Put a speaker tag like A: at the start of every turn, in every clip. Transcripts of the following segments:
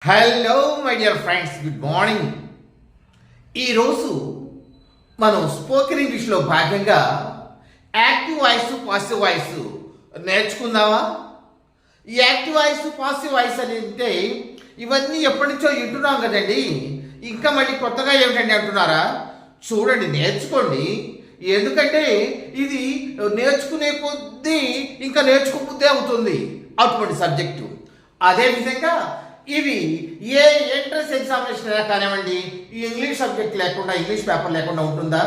A: Hello my dear friends, good morning. ఈరోజు మనం spoken ఇంగ్లీష్లో భాగంగా యాక్టివ్ వాయిస్, పాసివ్ వాయిస్ నేర్చుకుందామా? ఈ యాక్టివ్ వాయిస్, పాసివ్ వాయిస్ అని అంటే ఇవన్నీ ఎప్పటి నుంచో వింటున్నాం కదండి. ఇంకా మళ్ళీ కొత్తగా ఏమిటండి అంటున్నారా? చూడండి, నేర్చుకోండి. ఎందుకంటే ఇది నేర్చుకునే కొద్దీ ఇంకా నేర్చుకోబుద్దే అవుతుంది అటువంటి సబ్జెక్టు. అదేవిధంగా ఇవి ఏ ఎంట్రన్స్ ఎగ్జామినేషన్ అయినా కానివ్వండి, ఈ ఇంగ్లీష్ సబ్జెక్ట్ లేకుండా, ఇంగ్లీష్ పేపర్ లేకుండా ఉంటుందా?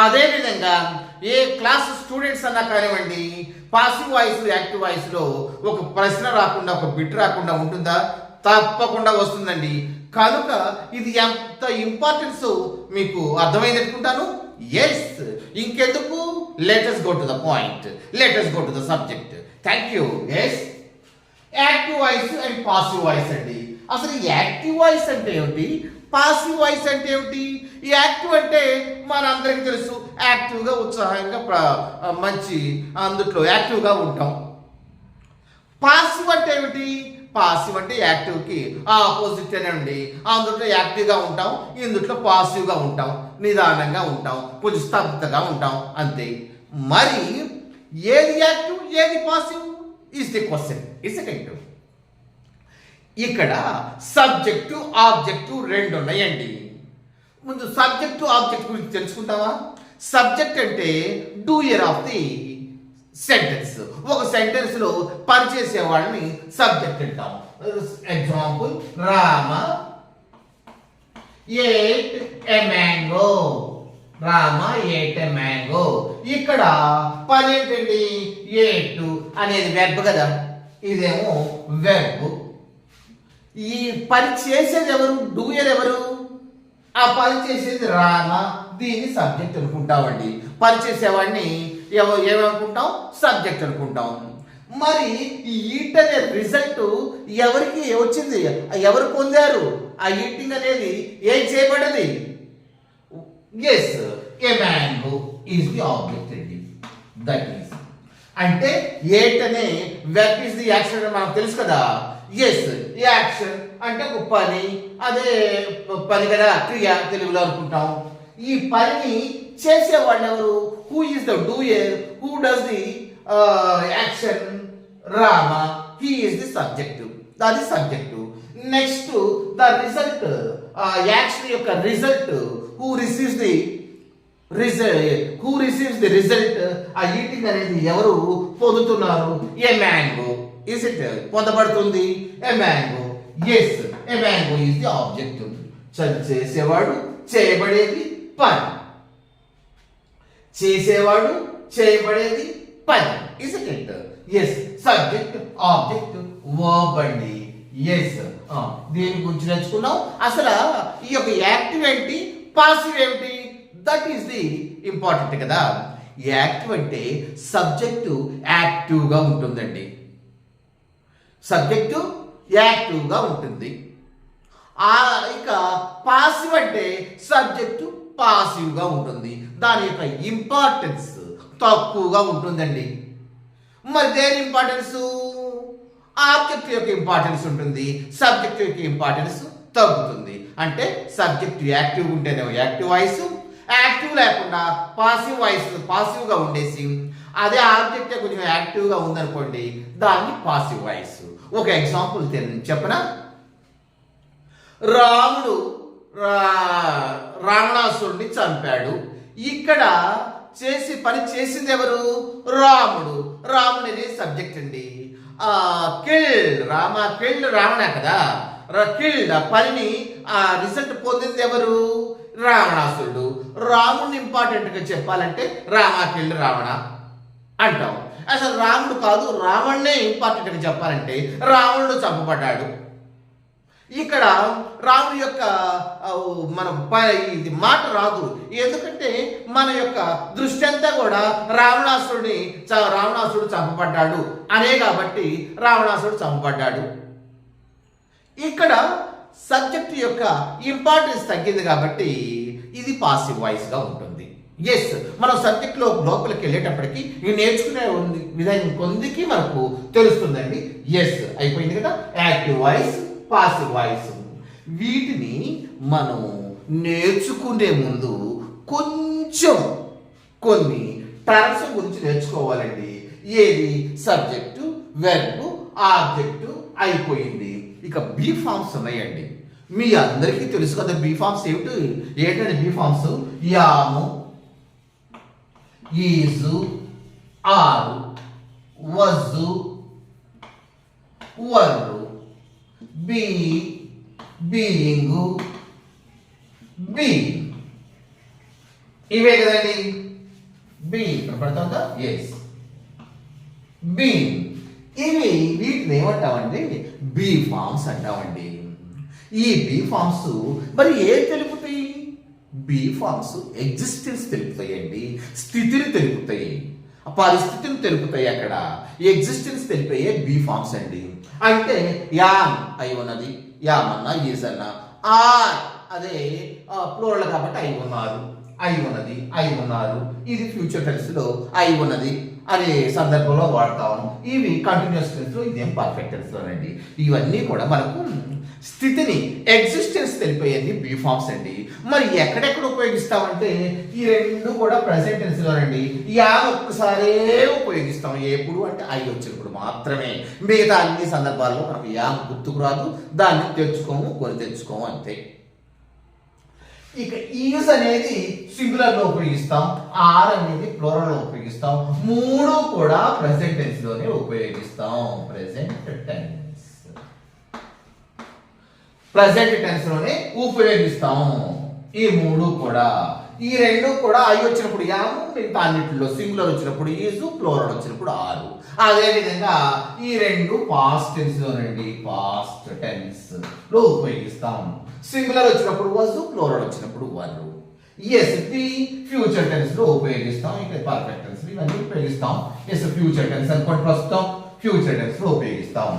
A: అదేవిధంగా ఏ క్లాస్ స్టూడెంట్స్ అన్నా కానివ్వండి, పాసివ్ వాయిస్, యాక్టివ్ వాయిస్లో ఒక ప్రశ్న రాకుండా, ఒక బిట్ రాకుండా ఉంటుందా? తప్పకుండా వస్తుందండి. కనుక ఇది ఎంత ఇంపార్టెన్స్ మీకు అర్థమైంది అనుకుంటాను. ఎస్, ఇంకెందుకు, let's go to the point, let's go to the subject. Thank you. Yes, active voice and passive voice అండి. అసలు ఈ యాక్టివ్ వాయిస్ అంటే ఏమిటి, పాసివ్ వాయిస్ అంటే ఏమిటి? ఈ యాక్టివ్ అంటే మనందరికీ తెలుసు, యాక్టివ్గా, ఉత్సాహంగా, మంచి అందుట్లో యాక్టివ్గా ఉంటాం. పాసివ్ అంటే ఏమిటి? పాసివ్ అంటే యాక్టివ్కి ఆపోజిట్ అండి. అందులో యాక్టివ్గా ఉంటాం, ఇందులో పాసివ్గా ఉంటాం, నిదానంగా ఉంటాం, కొంచెం స్తబ్దతగా ఉంటాం, అంతే. మరి ఏది యాక్టివ్, ఏది పాసివ్ ఈజ్ ది క్వశ్చన్. ఇసకంటు ఇక్కడ సబ్జెక్టు, ఆబ్జెక్టు రెండు ఉన్నాయండి. ముందు సబ్జెక్టు, ఆబ్జెక్ట్ గురించి తెలుసుకుంటావా? సబ్జెక్ట్ అంటే డూయర్ ఆఫ్ ది సెంటెన్స్. ఒక సెంటెన్స్ లో పనిచేసే వాళ్ళని సబ్జెక్ట్ అంటాం. Example, Rama ate a mango. Rama ate a mango. ఇక్కడ పని ఏంటండి? ఏటు అనేది వెర్బ్ కదా, ఇదేమో వెర్బ్. ఈ పని చేసేది ఎవరు? డూయర్ ఎవరు? ఆ పని చేసేది రామ. దీన్ని సబ్జెక్ట్ అనుకుంటామండి. పని చేసేవాడిని ఏమనుకుంటాం? సబ్జెక్ట్ అనుకుంటాం. మరి ఈ ఈట్ అనే రిజల్ట్ ఎవరికి వచ్చింది? ఎవరు పొందారు? ఆ ఈటింగ్ అనేది ఏం చేయబడింది? Yes, a mango is the object అండి. దట్ ఈస్ అంటే ఏట్ అనే వెర్బ్ ఈజ్ ది యాక్షన్ అని మనకు తెలుసు కదా. ఎస్, యాక్షన్ అంటే ఒక పని, అదే పని కదా, క్రియ తెలుగులో అనుకుంటాం. ఈ పనిని చేసేవాళ్ళు ఎవరు? Who is the doer, who does the action? Rama. He is the subject. అది subject. Next the result, action యొక్క result, who receives the result, ఆ ఈటింగ్ అనేది ఎవరు పొందుతున్నారు? A mango. ఇస్ ఇట్ పొందబడుతుంది? A mango. Yes, a mango is the object. చేసేవాడు, చేయబడేది పని. చేసేవాడు, చేయబడేది పని. Is it? Yes, subject, object, verb అండి. ఎస్, దీని గురించి నేర్చుకున్నాం. అసలు ఈ యొక్క యాక్టివ్ ఏంటి, పాసివ్ ఏమిటి? దట్ ఈస్ ది ఇంపార్టెంట్ కదా. యాక్టివ్ అంటే సబ్జెక్టు యాక్టివ్గా ఉంటుందండి. సబ్జెక్టు యాక్టివ్గా ఉంటుంది. ఇక పాసివ్ అంటే సబ్జెక్టు పాసివ్గా ఉంటుంది. దాని యొక్క ఇంపార్టెన్స్ తక్కువగా ఉంటుందండి. మరి దేని ఇంపార్టెన్స్? ఆబ్జెక్ట్ యొక్క ఇంపార్టెన్స్ ఉంటుంది, సబ్జెక్ట్ యొక్క ఇంపార్టెన్స్ తగ్గుతుంది. అంటే సబ్జెక్ట్ యాక్టివ్ ఉంటేనేమో యాక్టివ్ వాయిస్, యాక్టివ్ లేకుండా పాసివ్ వాయిస్, పాసివ్గా ఉండేసి అదే ఆబ్జెక్ట్ కొంచెం యాక్టివ్గా ఉందనుకోండి, దాన్ని పాసివ్ వాయిస్. ఒక ఎగ్జాంపుల్ చెప్పనా? రాముడు రావణాసురుడిని చంపాడు. ఇక్కడ పని చేసింది ఎవరు? రాముడు. రాముడు అనేది సబ్జెక్ట్ అండి. కిల్డ్ రామ, కిల్డ్ రావణ కదా. కిల్డ్ పనిని రిజల్ట్ పొందింది ఎవరు? రావణాసురుడు. రాముడిని ఇంపార్టెంట్ గా చెప్పాలంటే రామ కిల్డ్ రావణ అంటాం. అసలు రాముడు కాదు, రావణ్ణే ఇంపార్టెంట్ గా చెప్పాలంటే రావణుడు చంపబడ్డాడు. ఇక్కడ రాముడి యొక్క ఇది మాట రాదు. ఎందుకంటే మన యొక్క దృష్టి అంతా కూడా రావణాసురుడు చంపబడ్డాడు అనే కాబట్టి రావణాసురుడు చంపబడ్డాడు. ఇక్కడ సబ్జెక్ట్ యొక్క ఇంపార్టెన్స్ తగ్గింది కాబట్టి ఇది పాసివ్ వాయిస్ గా ఉంటుంది. ఎస్, మనం సబ్జెక్ట్ లోపలికి వెళ్ళేటప్పటికి ఇవి నేర్చుకునే విధానం కొందికి మనకు తెలుస్తుందండి. ఎస్, అయిపోయింది కదా. Active voice, passive voice. వీటిని మనం నేర్చుకునే ముందు కొంచెం కొన్ని టర్మ్స్ గురించి నేర్చుకోవాలండి. ఏది? సబ్జెక్టు, వెర్బ్, ఆబ్జెక్టు అయిపోయింది. ఇక బీ ఫార్మ్స్ ఉన్నాయండి. మీ అందరికీ తెలుసు కదా బీ ఫార్మ్స్ ఏంటంటే బీ ఫార్మ్స్ యాము, ఈజు, ఆరు, వజు, వరు, బీ, బీయింగు, బీ. ఇవే కదండి బీ. కనపడుతుందా? Yes, be. ఇవి వీటిని ఏమంటామండి? బీ ఫార్మ్స్ అంటామండి. ఈ బీ ఫార్మ్స్ మరి ఏం తెలుపుతాయి? బీ ఫార్మ్స్ ఎగ్జిస్టెన్స్ తెలుపుతాయండి, స్థితిని తెలుపుతాయి, పరిస్థితిని తెలుపుతాయి. అక్కడ ఎగ్జిస్టెన్స్ తెలిపే బీ ఫార్మ్స్ అండి. అంటే యామ్ అయి ఉన్నది, యామ్ అన్నా ఈజ్ అన్నా, ఆర్ అదే ప్లూరల్ కాబట్టి అయి ఉన్నారు, అయి ఉన్నది, అయి ఉన్నారు. ఇది ఫ్యూచర్ టెన్స్ లో అయి ఉన్నది అనే సందర్భంలో వాడతాము. ఇవి కంటిన్యూస్ టెన్స్ లో, ఇదేం పర్ఫెక్ట్ టెన్స్ లోనండి. ఇవన్నీ కూడా మనకు స్థితిని, ఎగ్జిస్టెన్స్ తెలిపేయండి బీ ఫార్మ్స్ అండి. మరి ఎక్కడెక్కడ ఉపయోగిస్తామంటే ఈ రెండు కూడా ప్రెసెంట్ టెన్స్ లోనండి. యామ్ ఒక్కసారే ఉపయోగిస్తాం, ఎప్పుడు అంటే అయి వచ్చినప్పుడు మాత్రమే. మిగతా అన్ని సందర్భాల్లో మనకు యామ్ గుర్తుకు రాదు, దాన్ని తెచ్చుకోము, కొని తెచ్చుకోము అంతే. ఇక ఈజ్ అనేది సింగులర్ లో ఉపయోగిస్తాం, ఆర్ అనేది ప్లూరల్ లో ఉపయోగిస్తాం. మూడు కూడా ప్రెసెంట్ టెన్స్ లోనే ఉపయోగిస్తాం. ప్రెసెంట్ టెన్స్ లోనే ఉపయోగిస్తాం ఈ మూడు కూడా. ఈ రెండు కూడా అయి వచ్చినప్పుడు యాము, మిగతా అన్నింటిలో సింగులర్ వచ్చినప్పుడు ఈజు, ప్లూరల్ వచ్చినప్పుడు ఆరు. అదే విధంగా ఈ రెండు పాస్ట్ టెన్స్ లోనండి, పాస్ట్ టెన్స్ లో ఉపయోగిస్తాం. సింగులర్ వచ్చినప్పుడు వజు, ప్లూరల్ వచ్చినప్పుడు వరు. ఎస్, బి ఫ్యూచర్ టెన్స్ లో ఉపయోగిస్తాం. ఇక్కడ పర్ఫెక్ట్ టెన్స్ ఇవన్నీ ఉపయోగిస్తాం. ఎస్, ఫ్యూచర్ టెన్స్ అనుకోండి, ప్రస్తుతం ఫ్యూచర్ టెన్స్ లో ఉపయోగిస్తాం.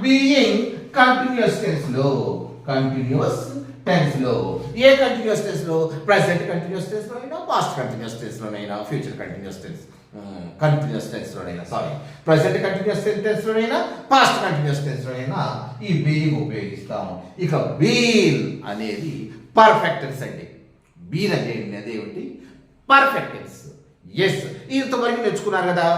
A: బీయింగ్ కంటిన్యూస్ టెన్స్ లో, కంటిన్యూస్ టెన్స్ లో, ఏ కంటిన్యూస్ టెన్స్ లో? ప్రెసెంట్ కంటిన్యూస్ టెన్స్ లోనైనా, పాస్ట్ కంటిన్యూస్ టెన్స్ లోనైనా, ఫ్యూచర్ కంటిన్యూస్ టెన్స్ లోనైనా, సారీ, ప్రెసెంట్ కంటిన్యూస్ టెన్స్ లోనైనా, పాస్ట్ కంటిన్యూస్ టెన్స్ లోనైనా ఈ బీయింగ్ ఉపయోగిస్తాం. ఇక బీన్ అనేది పర్ఫెక్ట్ టెన్స్ అండి. బీన్ అనేది ఏమిటి? Perfect tense. ఎస్, ఇంతవరకు నేర్చుకున్నారు కదా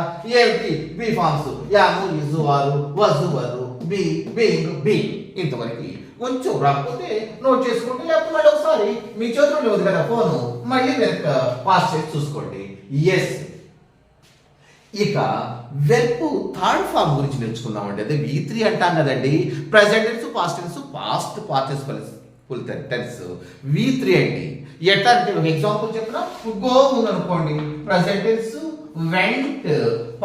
A: ఏమిటి? బీ ఫార్మ్స్ యాము, ఇజు, ఆరు, వజు, వరు, బీ, బీయింగ్, బీ. ఇంతవరకు కొంచెం రాకపోతే నోట్ చేసుకుంటే, లేకపోతే మళ్ళీ ఒకసారి మీ చేతిలో లేదు కదా ఫోను, మళ్ళీ వెనక పాస్ చేసి చూసుకోండి. ఎస్, ఇక వెర్బ్ థర్డ్ ఫార్మ్ గురించి నేర్చుకుందామండి. అదే V3 అంటాం కదండి. Present tense, past tense, past participle tense V3 అండి. ఎట్లా అంటే ఒక ఎగ్జాంపుల్ చెప్పిన, గో ఉంది అనుకోండి, present tense, went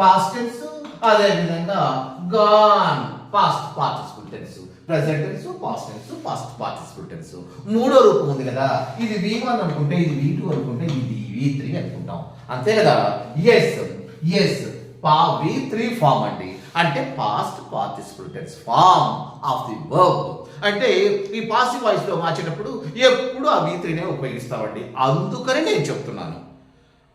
A: past tense, అదే విధంగా gone past participle tense. Present tense, past tense, past participle tense. మూడో రూపం ఉంది కదా, ఇది V1 అనుకుంటే, ఇది V2 అనుకుంటే, ఇది V3 అనుకుంటాం, అంతే కదా. ఎస్, ఎస్, V3 ఫార్మ్ అండి. అంటే past participle tense form of the verb. అంటే ఈ పాసివ్ వాయిస్ లో మార్చేటప్పుడు ఎప్పుడు ఆ V3నే ఉపయోగిస్తామండి. అందుకని నేను చెప్తున్నాను,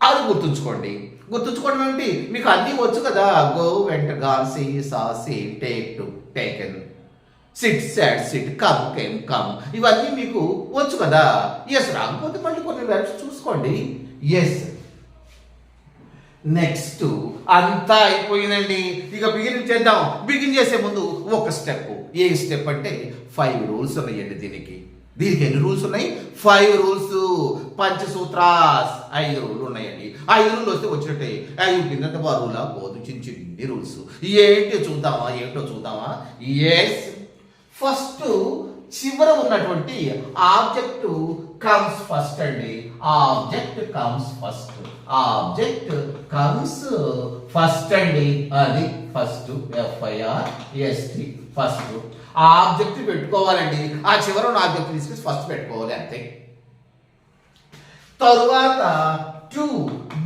A: అది గుర్తుంచుకోండి. గుర్తుంచుకోవడం ఏంటి? మీకు అన్నీ వచ్చు కదా. Go, went, gone, see, saw, seen, take, took, taken, sit, sat, sit, come, came, come, ఇవన్నీ మీకు వచ్చు కదా. ఎస్, రాకపోతే మళ్ళీ కొన్ని వెర్బ్స్ చూసుకోండి. ఎస్, నెక్స్ట్ అంతా అయిపోయిందండి. ఇక బిగిన్ చేద్దాం. బిగిన్ చేసే ముందు ఒక స్టెప్. ఏ స్టెప్ అంటే 5 రూల్స్ ఉన్నాయండి దీనికి. ఎన్ని రూల్స్ ఉన్నాయి? 5 రూల్స్. పంచసూత్రాస్ 5 రూల్ ఉన్నాయండి. 5 రూల్ వస్తే వచ్చినట్టే. అవి కింద బరువులా పోదు, చిన్న చిన్ని రూల్స్. ఏంటో చూద్దామా? ఎస్, ఫస్ట్ చివర ఉన్నటువంటి ఆబ్జెక్ట్ కమ్స్ ఫస్ట్ అండి. Object comes first. Object comes first అండి. అది ఫస్ట్, FIRST, ఫస్ట్. ఆబ్జెక్ట్ పెట్టుకోవాలండి. ఆ చివర ఉన్న ఆబ్జెక్ట్ తీసుకుని ఫస్ట్ పెట్టుకోవాలి, అంతే. తరువాత టు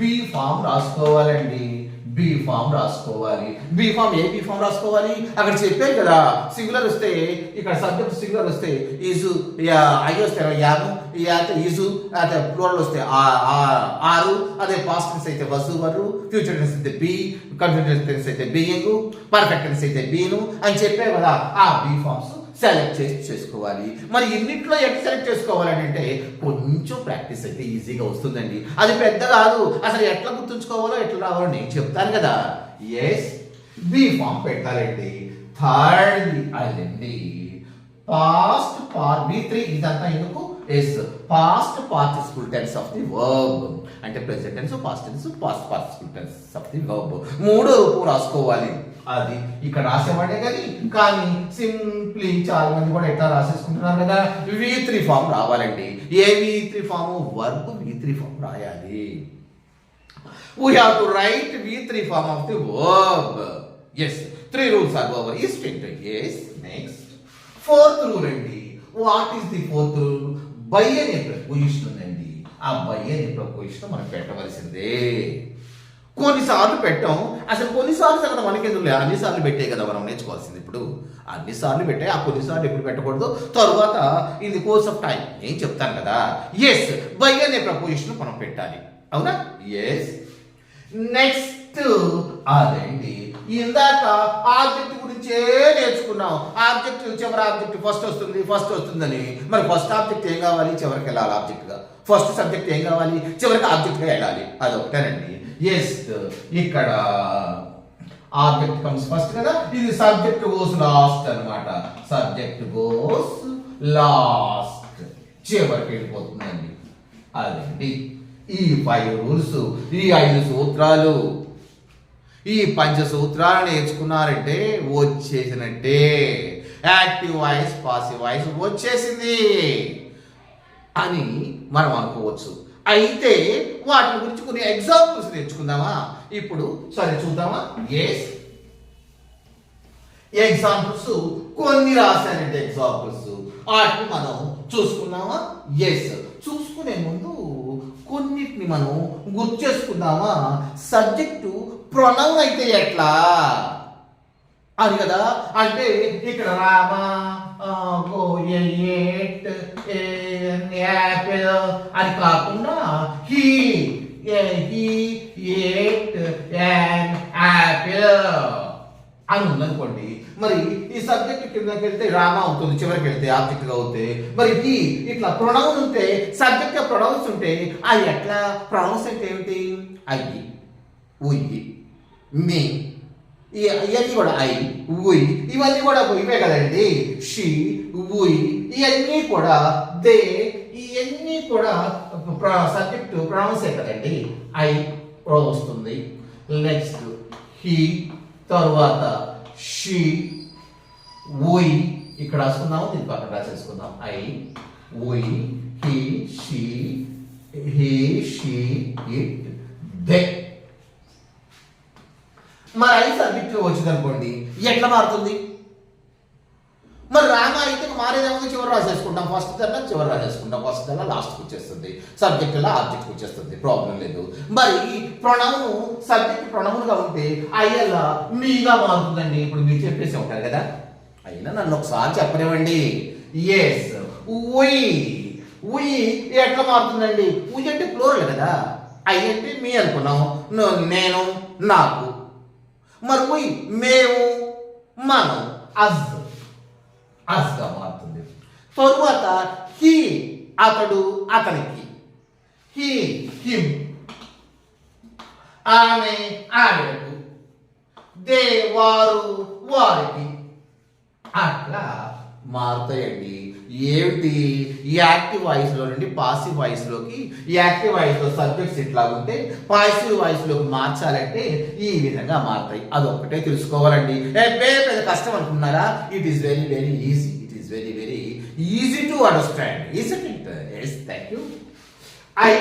A: బీ ఫామ్ రాసుకోవాలండి. బీ ఫామ్ రాసుకోవాలి. బీ ఫామ్ రాసుకోవాలి? అక్కడ చెప్పారు కదా, సింగులర్ వస్తే ఇక్కడ సబ్జెక్ట్ సింగులర్ వస్తే ఈజు, ఐ వస్తే యాను, ఈజు, అదే ప్లూరల్ వస్తే ఆరు, అదే పాస్ట్ టెన్స్ అయితే వసు, వరు, ఫ్యూచర్ టెన్స్ అయితే బీ, కంటిన్యూస్ టెన్స్ అయితే బీయింగ్, పర్ఫెక్ట్ టెన్స్ అయితే బీను అని చెప్పారు కదా. ఆ బీ ఫామ్స్ సెలెక్ట్ చేసుకోవాలి. మరి ఇన్నిట్లో ఎట్లా సెలెక్ట్ చేసుకోవాలని అంటే కొంచెం ప్రాక్టీస్ అయితే ఈజీగా వస్తుందండి. అది పెద్ద కాదు, అసలు ఎట్లా గుర్తుంచుకోవాలో ఎట్లా రావాలో నేను చెప్తాను కదా. ఎస్, బి ఫామ్ పెట్టాలండి. థర్డ్ అదండి పాస్ట్ పార్ట్ B3 ఇదంతా ఎందుకు yes past participle tense of the verb అంటే present tense, past tense, past participle tense of the verb మూడో రూపం రాసుకోవాలి. అది ఇక్కడ రాసేవాడే కానీ సింప్లీ చాలా మంది కూడా ఎట్లా రాసేసుకుంటున్నారు కదా, V3 ఫామ్ రావాలండి. ఏ V3 form? Verb V3 form రాయాలి. We have to write V3 form of the verb. Yes, 3 rules are over. Is it? Yes. Next, fourth rule అండి. What is the fourth rule? By అనే preposition ఉందండి. ఆ by అనే preposition మనం పెట్టవలసిందే. కొన్నిసార్లు పెట్టాం, అసలు కొన్నిసార్లు కదా మనకెందుకు అన్నిసార్లు పెట్టే కదా మనం నేర్చుకోవాల్సింది. ఇప్పుడు అన్నిసార్లు పెట్టే, ఆ కొన్నిసార్లు ఎప్పుడు పెట్టకూడదు తరువాత in the course of time నేను చెప్తాను కదా. ఎస్, by అనే preposition మనం పెట్టాలి, అవునా? ఎస్. నెక్స్ట్ అదండి ఇందాక ఆబ్జెక్ట్ గురించే నేర్చుకున్నాం. ఆబ్జెక్ట్ చివరి ఆబ్జెక్ట్ ఫస్ట్ వస్తుందని. మరి ఫస్ట్ ఆబ్జెక్ట్ ఏం కావాలి? చివరికి వెళ్ళాలి ఆబ్జెక్ట్ గా. ఫస్ట్ సబ్జెక్ట్ ఏం కావాలి? చివరికి ఆబ్జెక్ట్ గా వెళ్ళాలి. అదొకటేనండి. ఎస్, ఇక్కడ ఆబ్జెక్ట్ కమ్స్ ఫస్ట్ కదా, ఇది సబ్జెక్ట్ గోస్ లాస్ట్ అన్నమాట. సబ్జెక్ట్ గోస్ లాస్ట్, చివరికి వెళ్ళిపోతుందండి. అదండి ఈ 5 రూల్స్, ఈ 5 సూత్రాలు, ఈ పంచసూత్రాలు నేర్చుకున్నారంటే వచ్చేసినట్టే. యాక్టివ్ వాయిస్, పాసివ్ వాయిస్ వచ్చేసింది అని మనం అనుకోవచ్చు. అయితే వాటి గురించి కొన్ని ఎగ్జాంపుల్స్ నేర్చుకుందామా ఇప్పుడు? సరే చూద్దామా. ఎస్, ఎగ్జాంపుల్స్ కొన్ని రాశానంటే ఎగ్జాంపుల్స్ వాటిని మనం చూసుకున్నామా. ఎస్, చూసుకునే ముందు కొన్నిటిని మనం గుర్తు చేసుకుందామా. సబ్జెక్టు ప్రొనౌన్ అయితే ఎట్లా అని కదా. అంటే ఇక్కడ రామ, యాపిల్ అని కాకుండా హీ ఏట్ యాన్ యాపిల్ అని ఉందనుకోండి. మరి ఈ సబ్జెక్ట్ కిందకి వెళ్తే రామ అవుతుంది, చివరికి వెళ్తే ఆబ్జెక్ట్ గా అవుతాయి. మరి హీ ఇట్లా ప్రొనౌన్ ఉంటే, సబ్జెక్ట్ ప్రొనౌన్స్ ఉంటే అది ఎట్లా? ప్రొనౌన్స్ అంటే ఏమిటి? అయ్యి, ఉయ్యి, మీ, ఇవన్నీ కూడా ఐ, ఉయ్, ఇవన్నీ కూడా ఇవే కదండి. షీ, ఉయ్, ఇవన్నీ కూడా దే, ఇవన్నీ కూడా సబ్జెక్ట్ ప్రొనౌన్సే కదండి. ఐ వస్తుంది. నెక్స్ట్ హీ, తర్వాత షీ, ఉయ్, ఇక్కడ రాసుకుందాము, దీని పక్కన రాసేసుకుందాం. I, we, he, she, it, they. మరి ఐ సబ్జెక్ట్ వచ్చింది అనుకోండి, ఎట్లా మారుతుంది? మరి రామ అయితే మారేదేమో చివరి రాసేసుకుంటాం, ఫస్ట్ కన్నా చివరి రాసేసుకుంటాం, ఫస్ట్ కన్నా లాస్ట్కి వచ్చేస్తుంది, సబ్జెక్ట్ అలా ఆబ్జెక్ట్కి వచ్చేస్తుంది, ప్రాబ్లం లేదు. మరి ప్రొనౌన్ సబ్జెక్ట్ ప్రొనౌన్గా ఉంటే అయ్యలా మీగా మారుతుందండి. ఇప్పుడు మీరు చెప్పేసి ఉంటారు కదా, అయినా నన్ను ఒకసారి చెప్పనివ్వండి. ఎస్, ఉయ్, ఉయ్ ఎట్లా మారుతుందండి? ఉయ్ అంటే ప్లూరల్ కదా, ఐ అంటే మీ అనుకున్నాం, నేను, నాకు. మరి ఉయ్ మేము, మనం, అస్గా మారుతుంది. తరువాత హీ అతడు, అతనికి, హీ హిమ్, ఆమె ఆమెకు, దే వారు, వారికి, అట్లా మారుతాయండి. ఏమిటి? యాక్టివ్ వాయిస్ లో నుండి పాసివ్ వాయిస్ లోకి, యాక్టివ్ వాయిస్ లో సబ్జెక్ట్స్ ఇట్లా ఉంటే పాసివ్ వాయిస్ లోకి మార్చాలంటే ఈ విధంగా మారుతాయి. అదొక్కటే తెలుసుకోవాలండి. పెద్ద కష్టం అనుకున్నారా? It is very very easy. It is very very easy to understand. Isn't it? yes, thank you. I,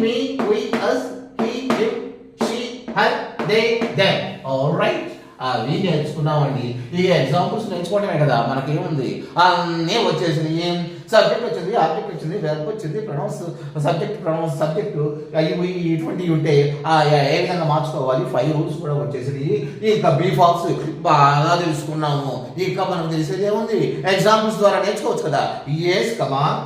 A: me, we, us, he, him, she, her, they, them. All right. అవి నేర్చుకున్నామండి. ఈ ఎగ్జాంపుల్స్ నేర్చుకోవడమే కదా, మనకేముంది అన్నీ వచ్చేసింది. ఏం సబ్జెక్ట్ వచ్చింది, object వచ్చింది, verb వచ్చింది, pronounce subject అవి ఇటువంటివి ఉంటే ఏ విధంగా మార్చుకోవాలి. 5 రూల్స్ కూడా వచ్చేసింది. ఇంకా బీ ఫార్మ్స్ బాగా తెలుసుకున్నాము. ఇంకా మనకు తెలిసేది ఏముంది? ఎగ్జాంపుల్స్ ద్వారా నేర్చుకోవచ్చు కదా. Yes, come on.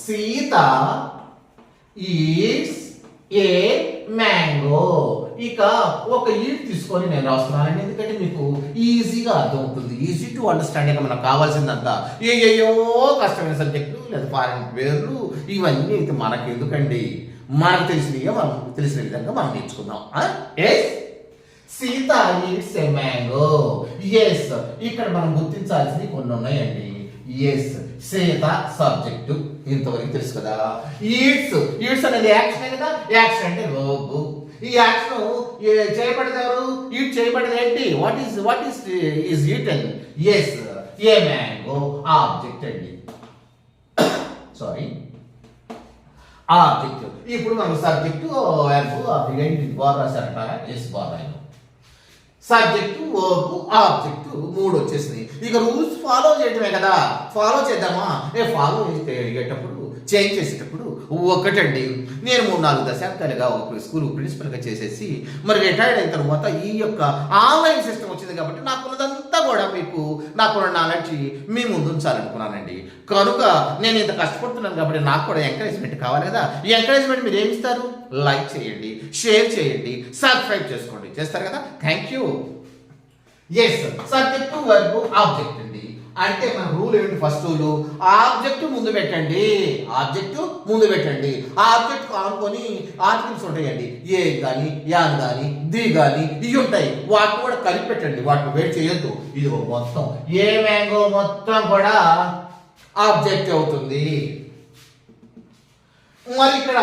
A: Sita is a mango. ఇక ఒక ఈట్ తీసుకొని నేను రాస్తున్నానండి, ఎందుకంటే మీకు ఈజీగా అర్థమవుతుంది, ఈజీ టు అండర్స్టాండ్. ఇక మనకు కావాల్సిందంతా ఏయో కష్టమైన సబ్జెక్టులు లేదా ఫారెన్ పేర్లు ఇవన్నీ అయితే మనకు ఎందుకండి, మనకు తెలిసినవి మనం తెలిసిన విధంగా మనం నేర్చుకుందాం. Sita eats a mango. Yes, ఇక్కడ మనం గుర్తించాల్సింది కొన్ని ఉన్నాయండి. ఎస్, సీత సబ్జెక్టు ఇంతవరకు తెలుసు కదా. ఈట్స్, ఈట్స్ అనేది యాక్షన్ కదా, యాక్షన్ అంటే వర్బ్. ఈ యాక్షన్ చేయబడేది ఎవరు? ఈట్ చేయబడేది ఏంటి? What is eaten? Yes, a mango object అండి, సారీ ఆబ్జెక్ట్. ఇప్పుడు మనం సబ్జెక్టు బార్ రాశారట, ఎస్ బార్ రాయను. సబ్జెక్టు, వర్బ్, ఆబ్జెక్టు మూడు వచ్చేసింది. ఇక రూల్స్ ఫాలో చేయటమే కదా, ఫాలో చేద్దామా? ఫాలో అయ్యేటప్పుడు చేంజ్ చేసేటప్పుడు ఒకటండి, నేను 3-4 దశాబ్దాలుగా ఒక స్కూల్ ప్రిన్సిపల్గా చేసేసి మరి రిటైర్డ్ అయిన తర్వాత ఈ యొక్క ఆన్లైన్ సిస్టమ్ వచ్చింది కాబట్టి నాకున్నదంతా కూడా మీకు నాకున్న నాలెడ్జ్ మీ ముందు ఉంచాలనుకున్నానండి. కనుక నేను ఇంత కష్టపడుతున్నాను కాబట్టి నాకు కూడా ఎంకరేజ్మెంట్ కావాలి కదా. ఈ ఎంకరేజ్మెంట్ మీరు ఏమి ఇస్తారు? లైక్ చేయండి, షేర్ చేయండి, సబ్స్క్రైబ్ చేసుకోండి. చేస్తారు కదా, thank you. Yes, subject, verb, object అండి. అంటే మన రూల్ ఏమిటి? ఫస్ట్ రూల్ ఆబ్జెక్ట్ ముందు పెట్టండి, ఆబ్జెక్ట్ ముందు పెట్టండి. ఆబ్జెక్ట్ ఆనుకొని ఆర్టికల్స్ ఉంటాయండి, ఏ కానీ, యాన్ కానీ, ది కానీ ఇవి ఉంటాయి, వాటిని కూడా కలిపి పెట్టండి, వాటిని వెయిట్ చేయొద్దు. ఇది మొత్తం ఏ మ్యాంగో మొత్తం కూడా ఆబ్జెక్ట్ అవుతుంది. మరి ఇక్కడ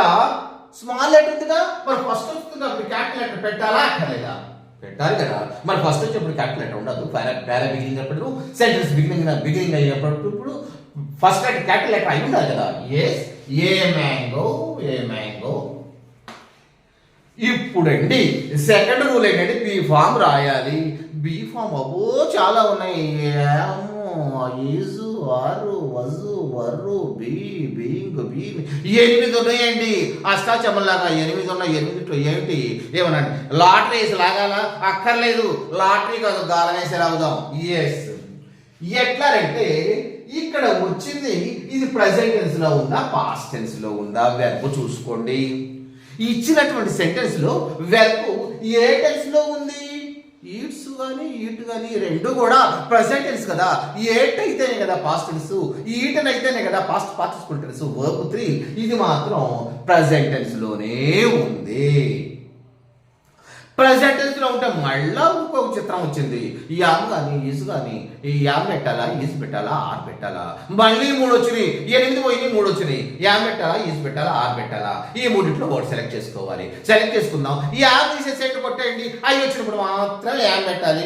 A: స్మాల్ లెటర్ ఉందిగా, మరి ఫస్ట్ వస్తుంది అప్పుడు క్యాపిటల్ లెటర్ పెట్టాలా అక్కర్లేదా? పెట్టాలి కదా. మరి ఫస్ట్ వచ్చేప్పుడు క్యాపిటల్ లెటర్ ఉండదు, పారా బిగినింగ్ అప్పుడు, సెంటెన్స్ బిగినింగ్ అయినప్పుడు ఇప్పుడు ఫస్ట్ లెటర్ క్యాపిటల్ లెటర్ అయి ఉండాలి కదా. Yes, a mango, A mango. ఇప్పుడండి second rule ఏంటంటే బీ ఫామ్ రాయాలి. బీ ఫామ్ అబ్బో చాలా ఉన్నాయి. ఈజు, ఆరు, వజు, వర్రు, బీ, బీయింగ్, బీన్ 8 ఉన్నాయండి. అష్టాచమ్మలాగా 8 ఉన్నాయి. 8 ఏంటి ఏమన్నా లాటరీ వేసి లాగాలా? అక్కర్లేదు, లాటరీ కాదు, గాలం వేసి లాగుదాం. ఎస్, ఎట్లా అంటే ఇక్కడ వచ్చింది ఇది ప్రెసెంట్ టెన్స్ లో ఉందా, పాస్ట్ టెన్స్ లో ఉందా? వెర్బ్ చూసుకోండి. ఇచ్చినటువంటి సెంటెన్స్ లో వెర్బ్ ఏ టెన్స్ లో ఉంది? ఈట్స్ కానీ ఈట్ కానీ రెండు కూడా ప్రెసెంట్ టెన్స్ కదా. ఏట్ అయితేనే కదా పాస్ట్ టెన్స్, ఈటన్ అయితేనే కదా పాస్ట్ పార్టిసిపల్ టెన్స్. వర్బ్ 3 ఇది మాత్రం ప్రెసెంట్ టెన్స్ లోనే ఉంది. ప్రెసెంట్ టెన్స్ లో ఉంటే మళ్ళా ఇంకొక చిత్రం వచ్చింది. ఈ యామ్ కానీ ఈజ్ కానీ, ఈ యామ్ పెట్టాలా, ఈజ్ పెట్టాలా, ఆర్ పెట్టాలా? మళ్ళీ 3 వచ్చినాయి. 8 పోయి 3 వచ్చినాయి. యామ్ పెట్టాలా, ఈజ్ పెట్టాలా, ఆర్ పెట్టాలా? ఈ మూడింటిలో ఒకటి సెలెక్ట్ చేసుకోవాలి. సెలెక్ట్ చేసుకుందాం. ఈ యామ్ తీసేసేట్టు కొట్టేయండి. అవి వచ్చినప్పుడు మాత్రం యామ్ పెట్టాలి.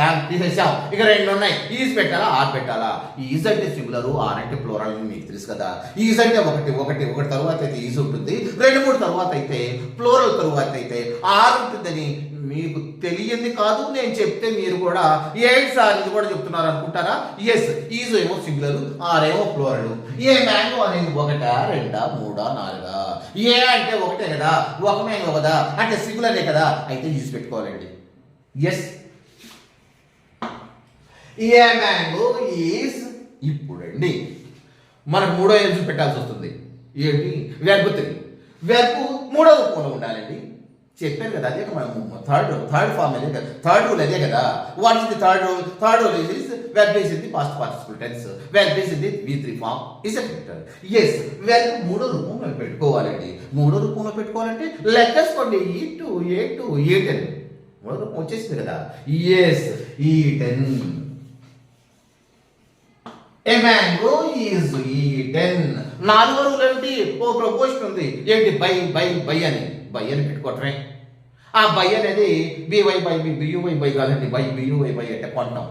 A: యామ్ తీసేసాం. ఇక 2 ఉన్నాయి. ఈజ్ పెట్టాలా, ఆర్ పెట్టాలా? ఈజ్ అంటే సింగులర్, ఆర్ అంటే ప్లూరల్ అని మీకు తెలుసు కదా. ఈజ్ అంటే ఒకటి తరువాత అయితే ఈజ్ ఉంటుంది, 2-3 తరువాత అయితే ప్లూరల్ తరువాత అయితే ఆర్ ఉంటుంది. మీకు తెలియంది కాదు, నేను చెప్తే మీరు కూడా ఏంటి సార్ ఇది కూడా చెప్తున్నారు అనుకుంటారా? ఎస్, ఈజ్ ఏమో సింగులర్, ఆర్ ఏమో ప్లూరల్. ఏ మ్యాంగో అనేది 1, 2, 3, 4. ఏ అంటే ఒకటే కదా, ఒక మ్యాంగో కదా, అంటే సింగులరే కదా, అయితే ఈజ్ పెట్టుకోవాలండి. Yes, a mango is. ఇప్పుడండి మనకు 3వ ఏజ్ పెట్టాల్సి వస్తుంది. ఏంటి? వెర్బ్ 3. వెర్బ్ 3వ రూపంలో ఉండాలండి. చెప్పాను కదా, అదే మనం థర్డ్ ఫార్మ్ అదే కదా, థర్డ్ రూల్ అదే కదా. What is the third rule? Third rule is verb is in the past participle tense, verb is in the V3 form isn't it? yes, verb 3వ రూపంలో పెట్టుకోవాలండి. 3వ రూపంలో పెట్టుకోవాలంటే లెక్కేసుకోండి. E2, A2, E10 3వ రూపం వచ్చేసింది కదా. yes, E10. A mango is eaten. 4వ రూల్ ఏంటి? ఓ ప్రపోజన్ ఉంది. ఏంటి? బై అని పెట్టుకోవటమే. ఆ బై అనేది BY బై BUY బై కాదండి, బై BUY బై అంటే కొంటాం.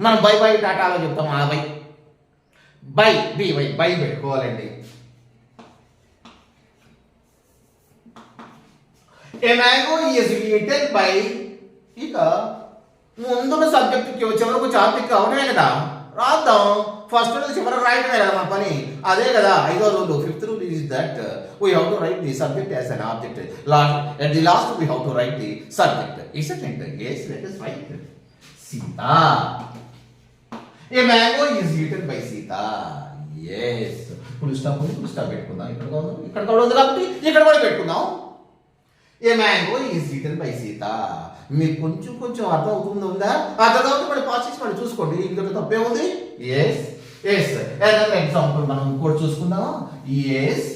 A: మనం బై టాటాలో చెప్తాం. ఆ బై BY బై పెట్టుకోవాలండి. ఏ మ్యాంగో ఈజ్ ఈటెన్ బై. ఇక ముందున్న సబ్జెక్ట్ చివరకు ఆబ్జెక్ట్ అవడమే కదా, రాద్దాం. ఫస్ట్ చివరికి రాయటమే కదా మన పని, అదే కదా 5వ rule. 5th rule is that we have to write the subject as an object. At the last we have to write the subject. Isn't it? Yes, let us write Sita. A mango is eaten by Sita. Yes. Full stop పెట్టుకుందాం. ఇక్కడ కూడా ఉంది కాబట్టి ఇక్కడ కూడా పెట్టుకుందాం. A mango is eaten by Sita. మీకు కొంచెం కొంచెం అర్థం అవుతుందా? అర్థం అవుతుంది మళ్ళీ పాజిటివ్స్ మళ్ళీ చూసుకోండి, ఇందులో తప్పే ఉంది. ఎస్ ఎస్ ఎగ్జాంపుల్ మనం ఇంకోటి చూసుకుందామా? ఎస్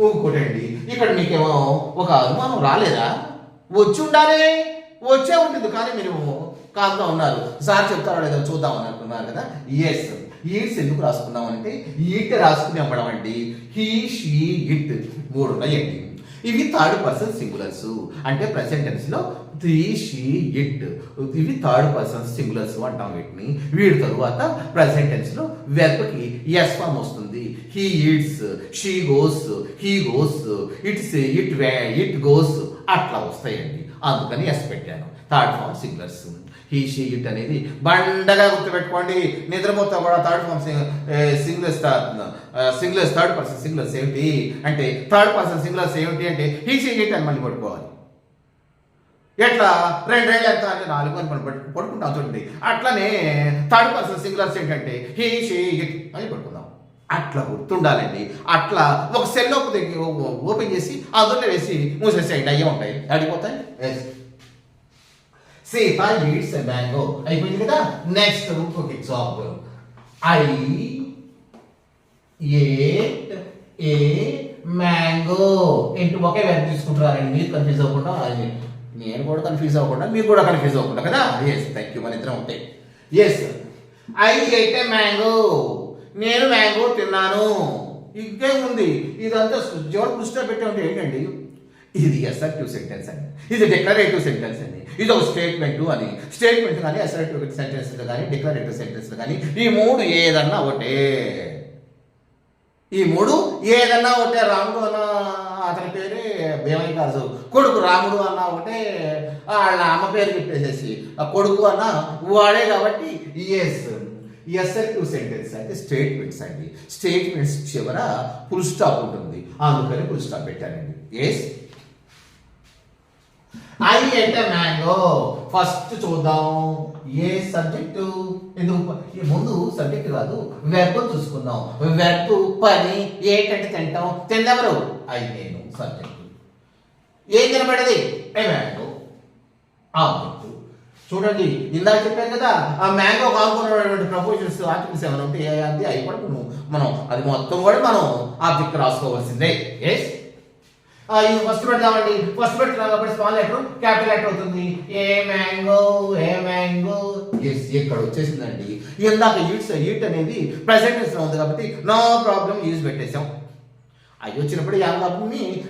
A: ఇంకోటండి, ఇక్కడ మీకేమో ఒక అనుమానం రాలేదా? వచ్చి ఉండాలి, వచ్చే ఉంటుంది, కానీ మీరు కాదుగా ఉన్నారు. సార్ చెప్తారో లేదో చూద్దామని అనుకున్నారు కదా. ఎస్ ఈట్స్ ఎందుకు రాసుకున్నాం అంటే ఈట్ రాసుకుని అమ్మడం అండి. హీ షీ ఇట్ 3 ఉన్నాయండి. ఇవి థర్డ్ పర్సన్ సింగులర్స్, అంటే ప్రెసెంట్ టెన్స్ లో త్రీ షీ ఇట్, ఇవి థర్డ్ పర్సన్ సింగులర్స్ అంటాం వీటిని. వీటి తరువాత ప్రెసెంట్ టెన్స్ లో వెర్బ్ కి ఎస్ ఫామ్ వస్తుంది. He eats, she goes, he goes, it goes అట్లా వస్తాయండి. అందుకని ఎస్ పెట్టాను. Third form singulars. He she it అనేది బండగా గుర్తుపెట్టుకోండి. నిద్రపోతా కూడా third form singulars third person singulars ఏమిటి అంటే, థర్డ్ పర్సన్ సింగులర్స్ ఏమిటి అంటే హీ షీ ఇట్ అని మళ్ళీ పడుకోవాలి. ఎట్లా 2 ఎంత అంటే 4 అని మనం పడుకుంటాం చూడండి. అట్లనే థర్డ్ పర్సన్ సింగులర్స్ ఏంటంటే హీ షీ ఇట్ అని పడుకుందాం. అట్లా గుర్తుండాలండి. అట్లా ఒక సెల్ ఓపెన్ చేసి అందులో వేసి మూసేసేయండి, అయ్యే ఉంటాయి, అడిగిపోతాయి. సీత ఈట్స్ ఎ మ్యాంగో అయిపోయింది కదా. నెక్స్ట్ ఇంకొక example, I ate a mango into okay verb తీసుకుంటారండి. మీరు కన్ఫ్యూజ్ అవ్వకుండా, నేను కూడా కన్ఫ్యూజ్ అవ్వకుండా, మీరు కూడా కన్ఫ్యూజ్ అవ్వకుండా కదా. ఎస్ థ్యాంక్ యూ, మన ఇద్దరం ఉంటాయి. Yes I ate a mango, నేను మ్యాంగో తిన్నాను. ఇంకేముంది, ఇదంతా జోడు పుస్తకం పెట్టి ఉంటే ఏంటండి, ఇది అసర్టివ్ సెంటెన్స్ అండి, ఇది డిక్లరేటివ్ సెంటెన్స్ అండి, ఇది ఒక స్టేట్మెంట్ అని. స్టేట్మెంట్ కానీ అసర్టివ్ సెంటెన్స్ కానీ డిక్లరేటివ్ సెంటెన్స్ కానీ ఈ 3 ఏదన్నా ఒకటే. ఈ 3 ఏదన్నా ఒకటే. రాముడు అన్న అతని పేరే భీమయ్య కాదు, కొడుకు రాముడు అన్న ఒకటే, వాళ్ళ అమ్మ పేరు చెప్పేసేసి ఆ కొడుకు అన్న వాడే. కాబట్టి ఎస్ అసర్టివ్ సెంటెన్స్ అంటే స్టేట్మెంట్స్ అండి. స్టేట్మెంట్స్ చివర ఫుల్ స్టాప్ ఉంటుంది, అందుకని ఫుల్ స్టాప్ పెట్టానండి. Yes I ate a mango. First చూద్దాం ఏ సబ్జెక్టు, ఎందుకు ముందు సబ్జెక్ట్ కాదు వెర్బ్ చూసుకుందాం. వెర్బ్ పని, ఏంటంటే తింటాం, తిందెవరు ఐ నేను. సబ్జెక్టు ఏం తినబడేది ఏ మ్యాంగో. ఆబ్జెక్ట్ చూడండి, ఇందాక చెప్పాను కదా ఆ మ్యాంగో కానుకున్నటువంటి ప్రపోజల్స్ ఆర్టికల్స్ ఏమైనా ఉంటే అది అయిపోయి మనం అది మొత్తం కూడా మనం ఆబ్జెక్ట్ రాసుకోవాల్సిందే. ఎస్ ఇది ఫస్ట్ పెడదామండి. ఫస్ట్ పెట్టినా కాబట్టి స్మాల్ లెటర్ క్యాపిటల్ లెటర్ అవుతుంది. ఏ మ్యాంగో, ఏ మ్యాంగో. ఎస్ ఇక్కడ వచ్చేసిందండి. ఇందాక ఈట్ అనేది ప్రెసెంట్ టెన్స్ లో ఉంది కాబట్టి నో ప్రాబ్లం ఈజ్ పెట్టేసాం. అవి వచ్చినప్పుడు యాభై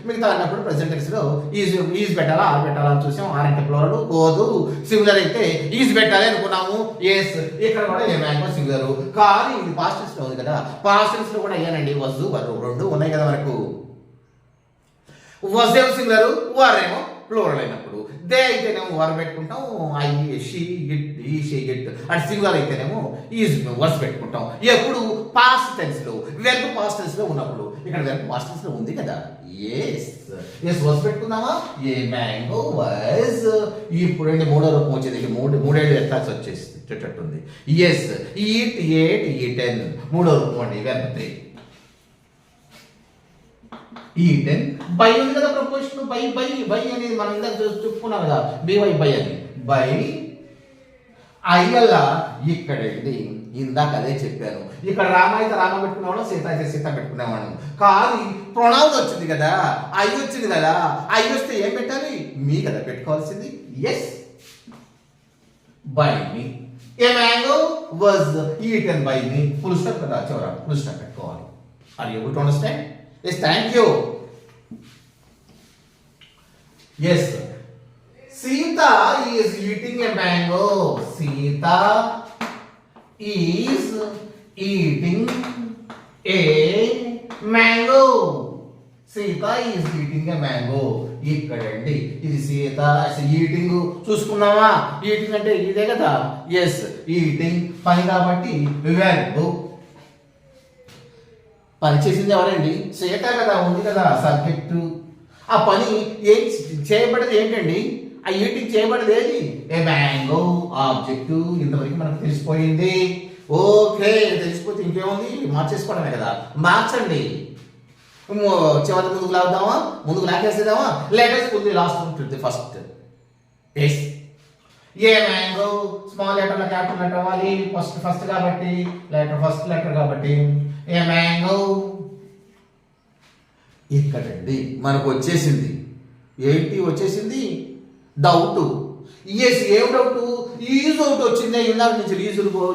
A: మిగతా అన్నప్పుడు ప్రెసెంట్ టెన్స్ లో ఈజ్ పెట్టాలా ఆర్ పెట్టాలా అని చూసాం. ఆర్ అంటే ప్లూరల్, కోదు సింగులర్ అయితే ఈజ్ పెట్టాలి అనుకున్నాము. ఎస్ ఇక్కడ కూడా ఏ మ్యాంగో సింగులర్, కానీ ఇది పాస్ట్ టెన్స్ లో ఉంది కదా. పాస్ట్ టెన్స్ లో కూడా ఏనండి వజ్ వరు 2 ఉన్నాయి కదా మనకు. వజ్ ఏమో సింగులర్, వర్ ఏమో ప్లూరల్ అయినప్పుడు. దే అయితేనేమో వర్ పెట్టుకుంటాం, I she it he she it. And singular అయితేనేమో ఈజ్ వర్స్ పెట్టుకుంటాం. ఎప్పుడు పాస్ట్ టెన్స్ లో, వెర్బ్ పాస్ట్ టెన్స్ లో ఉన్నప్పుడు. ఇక్కడ వెర్బ్ పాస్ట్ టెన్స్ లో ఉంది కదా. ఎస్ వర్స్ పెట్టుకుందామా. A mango was. ఇప్పుడు 3వ రూపం వచ్చేది, 3 ఎత్తాల్సి వచ్చేటట్టుంది. ఎస్ ఈట్ ఏట్ ఈటెన్ 3వ రూపం అండి వెర్బ్ 3. ఈటెన్ బై ఉంది కదా ప్రపోజిషన్. బై బై బై అనేది మనం ఇందాక చెప్పుకున్నాం కదా, బై బై అని. బై అయ్యల్లా ఇక్కడండి ఇందాక అదే చెప్పాను. ఇక్కడ రామ అయితే రామ పెట్టుకునేవాడు, సీత అయితే సీత పెట్టుకునేవాడు. కానీ ప్రొనౌన్ వచ్చింది కదా, ఐ వచ్చింది కదా. ఐ వస్తే ఏం పెట్టాలి, మీ కదా పెట్టుకోవాల్సింది. Yes by me. A mango was eaten by me. Full stop కదా, చివర ఫుల్ స్టాప్ పెట్టుకోవాలి. Are you able to understand? Yes, thank you. Yes, Sita is eating a mango. Sita is eating a mango. Sita is eating a mango. ఇక్కడండి ఇది Sita eating చూసుకున్నావా. Eating అంటే ఇదే కదా. Yes eating పని కాబట్టి verb. పని చేసింది ఎవరండి, సీత కదా, ఉంది కదా సబ్జెక్టు. ఆ పని ఏం చేయబడేది ఏంటండి, ఆ ఈటింగ్ చేయబడేది ఏది, ఏ మ్యాంగో ఆబ్జెక్టు. ఇంతవరకు మనకు తెలిసిపోయింది. ఓకే తెలిసిపోతే ఇంకేముంది, మార్చేసుకోవడమే కదా. మార్చండి. చివరి ముందుకు లాగుదామా, ముందుకు లాగేసేద్దామా? లెటర్స్ ముందు లాస్ట్ ఉంటుంది first. Yes a mango small letter capital letter అవ్వాలి. ఫస్ట్ కాబట్టి ఫస్ట్ లెటర్ కాబట్టి ఏ మ్యాంగో. ఇక్కడండి మనకు వచ్చేసింది ఏంటి? వచ్చేసింది డౌట్. ఎస్ ఏం డౌట్? ఈజు ఒకటి వచ్చిందే ఇందాక నుంచి.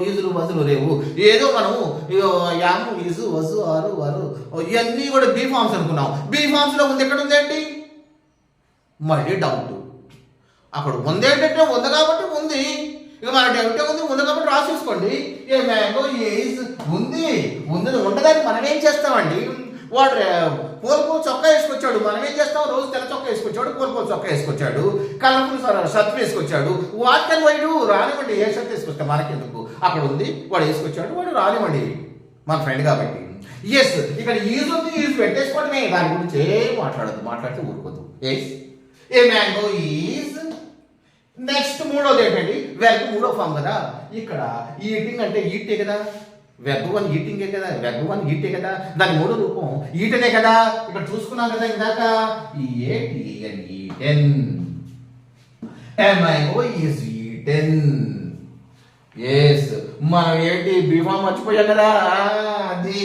A: ఈజులు బజులు లేవు. ఏదో మనము యాము ఈజు వజు ఆరు వారు ఇవన్నీ కూడా బీ ఫామ్స్ అనుకున్నాం. బీ ఫామ్స్ లో ఉంది. ఎక్కడ ఉంది ఏంటి? మళ్ళీ డౌట్. అక్కడ ఉంది ఏంటంటే ఉంది కాబట్టి ఉంది. ఇక మన డౌట్ ఉంది, ఉంది కాబట్టి రాసేసుకోండి. ఏ మ్యాంగో ఈజ్ ఉంది. ఉండదాన్ని మనం ఏం చేస్తామండి? వాడు పూలపూల చొక్కా వేసుకొచ్చాడు, మనం ఏం చేస్తాం? రోజు తెల్ల చొక్కా వేసుకొచ్చాడు, పూలపూల చొక్కా వేసుకొచ్చాడు, కలర్ఫుల్ షర్ట్ వేసుకొచ్చాడు. వాటికని వైడు రానివ్వండి, ఏ షర్ట్ వేసుకొస్తాం మనకెందుకు? అక్కడ ఉంది, వాడు వేసుకొచ్చాడు, వాడు రానివ్వండి, మన ఫ్రెండ్ కాబట్టి. ఎస్ ఇక్కడ ఈజ్ ఉంది, ఈజ్ పెట్టేసుకోవడమే, దాని గురించి ఏం మాట్లాడితే ఊరుకోదు. Yes a mango is. Next మూడోది ఏంటండి? వెర్బ్ మూడో ఫామ్ కదా. ఇక్కడ ఈటింగ్ అంటే ఈటే కదా, వెర్బ్ వన్ ఈటింగే కదా, వెర్బ్ వన్ ఈటే కదా, దాని మూడో రూపం ఈటనే కదా. ఇక్కడ చూసుకున్నాం కదా ఇందాక, eaten eaten. A mango is eaten. Yes మనం ఏంటి బీఫామ్ మర్చిపోయాం కదా, అది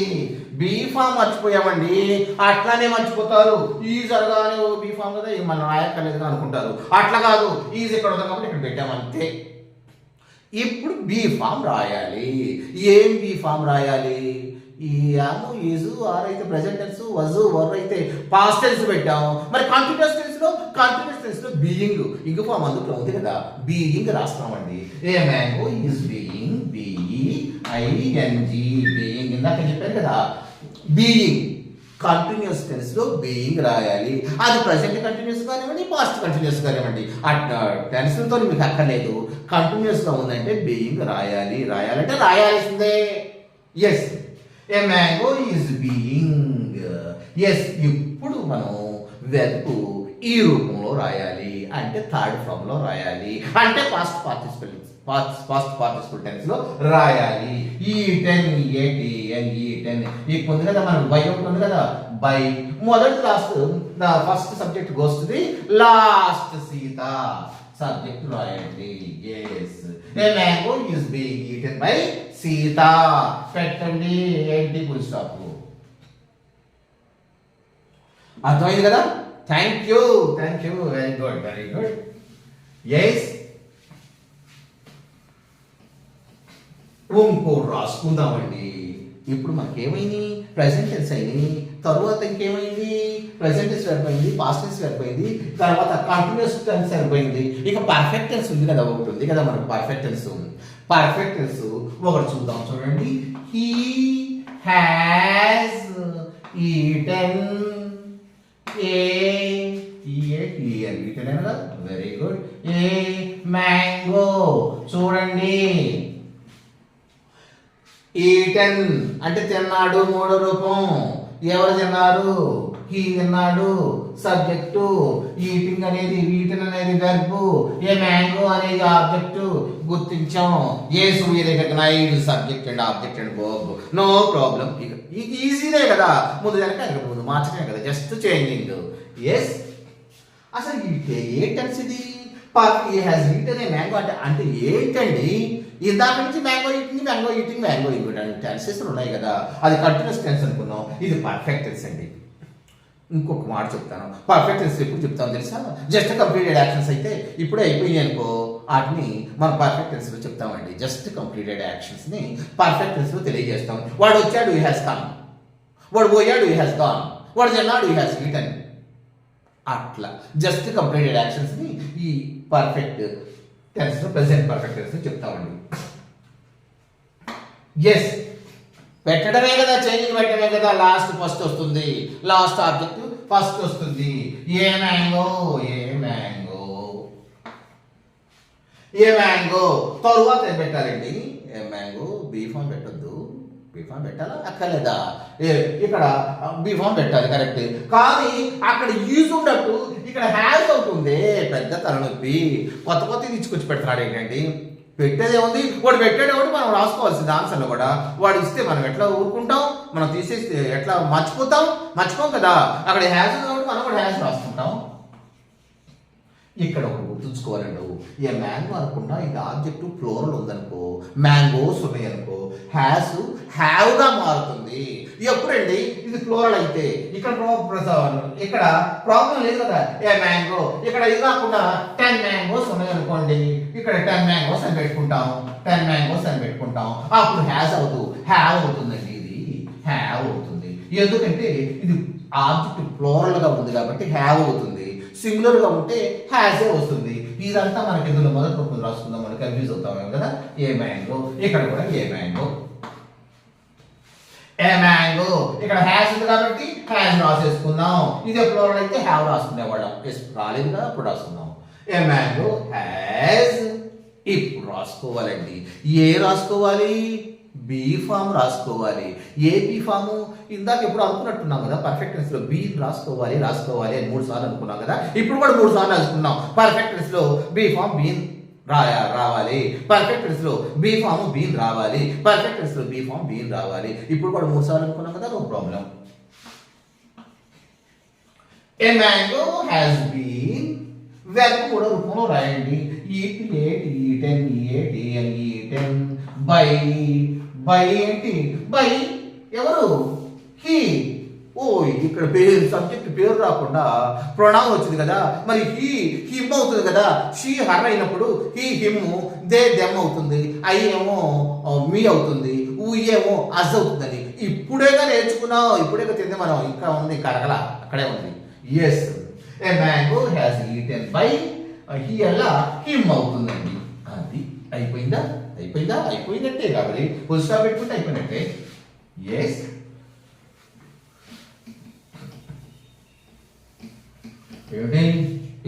A: బీఫామ్ మర్చిపోయామండి. అట్లానే మర్చిపోతారు. ఈజ్ అనగానే ఓ బీఫామ్ కదా, మనం రాయక్కర్లేదు అనుకుంటారు. అట్లా కాదు, ఈజ్ ఇక్కడ ఉంది కాబట్టి ఇక్కడ పెట్టామంతే. ఇప్పుడు బీ ఫామ్ రాయాలి. ఏం బీ ఫామ్ రాయాలి? ఈ యాను ఈజు ఆర్ అయితే ప్రెజెంట్ టెన్స్, వజు వర్ అయితే పాస్ట్ టెన్స్ పెట్టాము. మరి కంటిన్యూస్ టెన్స్ లో బీయింగ్ ఇంగ్ ఫామ్ అందులో ఉంది కదా, బీయింగ్ రాస్తామండి. A mango is being, BEING being. ఇందాక చెప్పాను కదా, బీయింగ్ కంటిన్యూస్ టెన్స్ లో బీయింగ్ రాయాలి. అది ప్రెసెంట్ కంటిన్యూస్ కానివ్వండి, పాస్ట్ కంటిన్యూస్ కానివ్వండి, టెన్స్ తో మీకు అక్కర్లేదు. కంటిన్యూస్ గా ఉందంటే బీయింగ్ రాయాలంటే రాయాల్సిందే. Yes a mango is being. Yes ఇప్పుడు మనం వెర్బ్ ఈ రూపంలో రాయాలి, అంటే థర్డ్ ఫామ్ లో రాయాలి, అంటే పాస్ట్ పార్టిసిపల్ టెన్స్ లో రాయాలి. ఈటెన్ ఈటెన్ ఉంది కదా, మనకు బై ఒకటి ఉంది కదా, బై మొదటి last first subject goes to the last. Sita subject రాయండి. Yes a mango is being eaten by Sita పెట్టండి. ఏంటి ఫుల్ స్టాప్. అర్థమైంది కదా? Thank you. Very good. Yes ఇంకోటి రాసుకుందామండి. ఇప్పుడు మనకేమైంది? ప్రెసెంట్ టెన్స్ అయింది, తర్వాత ఇంకేమైంది? ప్రెసెంట్ టెన్స్ సరిపోయింది, పాస్ట్ టెన్స్ సరిపోయింది, తర్వాత కంటిన్యూస్ టెన్స్ సరిపోయింది. ఇక పర్ఫెక్ట్ టెన్స్ ఉంది కదా, ఒకటి ఉంది కదా మనకు పర్ఫెక్ట్ టెన్స్. ఒకటి చూద్దాం, చూడండి. He has eaten very good. A mango చూడండి. ఈటెన్ అంటే తిన్నాడు, మూడో రూపం. ఎవరు తిన్నారు? హీ తిన్నాడు సబ్జెక్టు, ఈటింగ్ అనేది ఈటెన్ అనేది వెర్బ్, ఏ మ్యాంగో అనేది ఆబ్జెక్టు. గుర్తించాం. Yes we recognise subject and object and verb. No problem. ఇక ఈజీనే కదా, ముందు ముందు మార్చమే కదా, జస్ట్ చేంజింగ్. ఎస్ అసలు ఏ టెన్స్ ఇది? హ్యాస్ ఈటెన్ ఏ మ్యాంగో అంటే ఏంటండి? ఇందాక నుంచి మ్యాంగో ఈటింగ్ టెన్సెస్ ఉన్నాయి కదా, అది కంటిన్యూస్ టెన్స్ అనుకున్నాం. ఇది పర్ఫెక్ట్ టెన్స్ అండి. ఇంకొక మాట చెప్తాను, పర్ఫెక్ట్ టెన్స్ ఎప్పుడు చెప్తాను తెలుసా? జస్ట్ కంప్లీటెడ్ యాక్షన్స్ అయితే ఇప్పుడే అయిపోయాయి అనుకో, వాటిని మనం పర్ఫెక్ట్ టెన్స్ లో చెప్తామండి. జస్ట్ కంప్లీటెడ్ యాక్షన్స్ ని పర్ఫెక్ట్ టెన్స్ లో తెలియజేస్తాం. వాడు వచ్చాడు, హీ హాస్ కమ్. వాడు పోయాడు, హీ హాస్ గాన్. వాడు తిన్నాడు, హీ హాస్ ఈటెన్. అట్లా జస్ట్ కంప్లీటెడ్ యాక్షన్స్ ని ఈ పర్ఫెక్ట్ టెన్స్ లో, ప్రెసెంట్ పర్ఫెక్ట్ టెన్స్ లో చెప్తామండి. ఎస్ పెట్టడమే కదా, చేంజింగ్ పెట్టడమే కదా. లాస్ట్ ఫస్ట్ వస్తుంది, లాస్ట్ ఆబ్జెక్ట్ ఫస్ట్ వస్తుంది. ఏ మ్యాంగో తరువాత ఏం పెట్టాలండి? ఏ మ్యాంగో బీఫామ్ పెట్టద్దు. బీఫామ్ పెట్టాలా అక్కర్లేదా? ఇక్కడ బీఫామ్ పెట్టాలి కరెక్ట్. కానీ అక్కడ యూజ్ ఉన్నట్టు ఇక్కడ హ్యాస్ అవుతుంది. పెద్ద తలనొప్పి. కొత్త తీసుకొచ్చి పెడతాడు ఏంటండి? పెట్టేది ఏముంది, వాడు పెట్టాడు ఒకటి మనం రాసుకోవాల్సింది ఆన్సర్లో కూడా. వాడు ఇస్తే మనం ఎట్లా ఊరుకుంటాం, మనం తీసేస్తే ఎట్లా మర్చిపోం కదా. అక్కడ హ్యాస్ కాబట్టి మనం కూడా హ్యాస్ రాసుకుంటాం. ఇక్కడ ఒకటి గుర్తుంచుకోవాలండి, ఏ మ్యాంగో అనుకున్నా ఇది ఆబ్జెక్ట్ ఫ్లోరల్ ఉందనుకో, మ్యాంగోస్ ఉన్నాయనుకో, హ్యాస్ హ్యావ్గా మారుతుంది. ఎప్పుడండి ఇది ఫ్లోరల్ అయితే. ఇక్కడ ప్రాబ్లం లేదు కదా, ఏ మ్యాంగో. ఇక్కడ ఇది కాకుండా 10 మ్యాంగోస్ ఉన్నాయనుకోండి, ఇక్కడ 10 మ్యాంగోస్ అని పెట్టుకుంటాం, 10 మ్యాంగోస్ అని పెట్టుకుంటాం. అప్పుడు హ్యావ్ అవుతుందండి, ఇది హ్యావ్ అవుతుంది. ఎందుకంటే ఇది ఆబ్జెక్ట్ ఫ్లోరల్గా ఉంది కాబట్టి హ్యావ్ అవుతుంది. సింగులర్గా ఉంటే హ్యాసే వస్తుంది. ఇదంతా మనకి ఇందులో మొదటి రూపంలో రాసుకుందాం, మనం కన్ఫ్యూజ్ అవుతాం కదా. ఏ మ్యాంగో, ఇక్కడ కూడా ఏ మ్యాంగో. ఇక్కడ హ్యాస్ ఉంది కాబట్టి హ్యాస్ రాసేసుకుందాం. ఇదే ఫ్లోరల్ అయితే హ్యావ్ రాసుకునేవాళ్ళం. రాలేదు కదా, అప్పుడు రాసుకుందాం. ఏ మ్యాంగో హ్యాస్. ఇప్పుడు రాసుకోవాలండి, ఏ రాసుకోవాలి, బీ ఫామ్ రాసుకోవాలి. ఏ బీ ఫాము ఇందాక ఎప్పుడు అనుకున్నట్టున్నాం కదా, పర్ఫెక్ట్ టెన్స్ లో బీ రాసుకోవాలి అని 3 సార్లు అనుకున్నాం కదా. ఇప్పుడు కూడా 3 సార్లు అనుకున్నాం. పర్ఫెక్ట్ టెన్స్ లో బీ ఫామ్ బీన్ రావాలి, పర్ఫెక్ట్ టెన్స్ లో బీ ఫామ్ బీన్ రావాలి, పర్ఫెక్ట్ టెన్స్ లో బీ ఫామ్ బీన్ రావాలి. ఇప్పుడు కూడా 3 సార్లు అనుకున్నాం కదా, no problem. A mango has been. Verb కూడా రూపంలో రాయండి. ఈటెన్ బై ఏంటి, బై ఎవరు, హీ. ఓ ఇక్కడ పేరు, సబ్జెక్ట్ పేరు రాకుండా ప్రొనౌన్ వచ్చింది కదా, మరి హిమ్ అవుతుంది కదా. షీ హర్ అయినప్పుడు హీ హిమ్, దే దెమ్ అవుతుంది, ఐ ఏమో మీ అవుతుంది, ఊ ఏమో అజ్ అవుతుందని ఇప్పుడేగా నేర్చుకున్నాం, ఇప్పుడేగా తింది మనం. ఇంకా ఉంది కడగల, అక్కడే ఉంది. Yes, a mango has eaten by he అలా హిమ్ అవుతుందండి. అది అయిపోయిందంటే కాబట్టి ఫుల్ స్టాప్ పెట్టుకుంటే అయిపోయినట్టే. ఎస్, ఏమిటి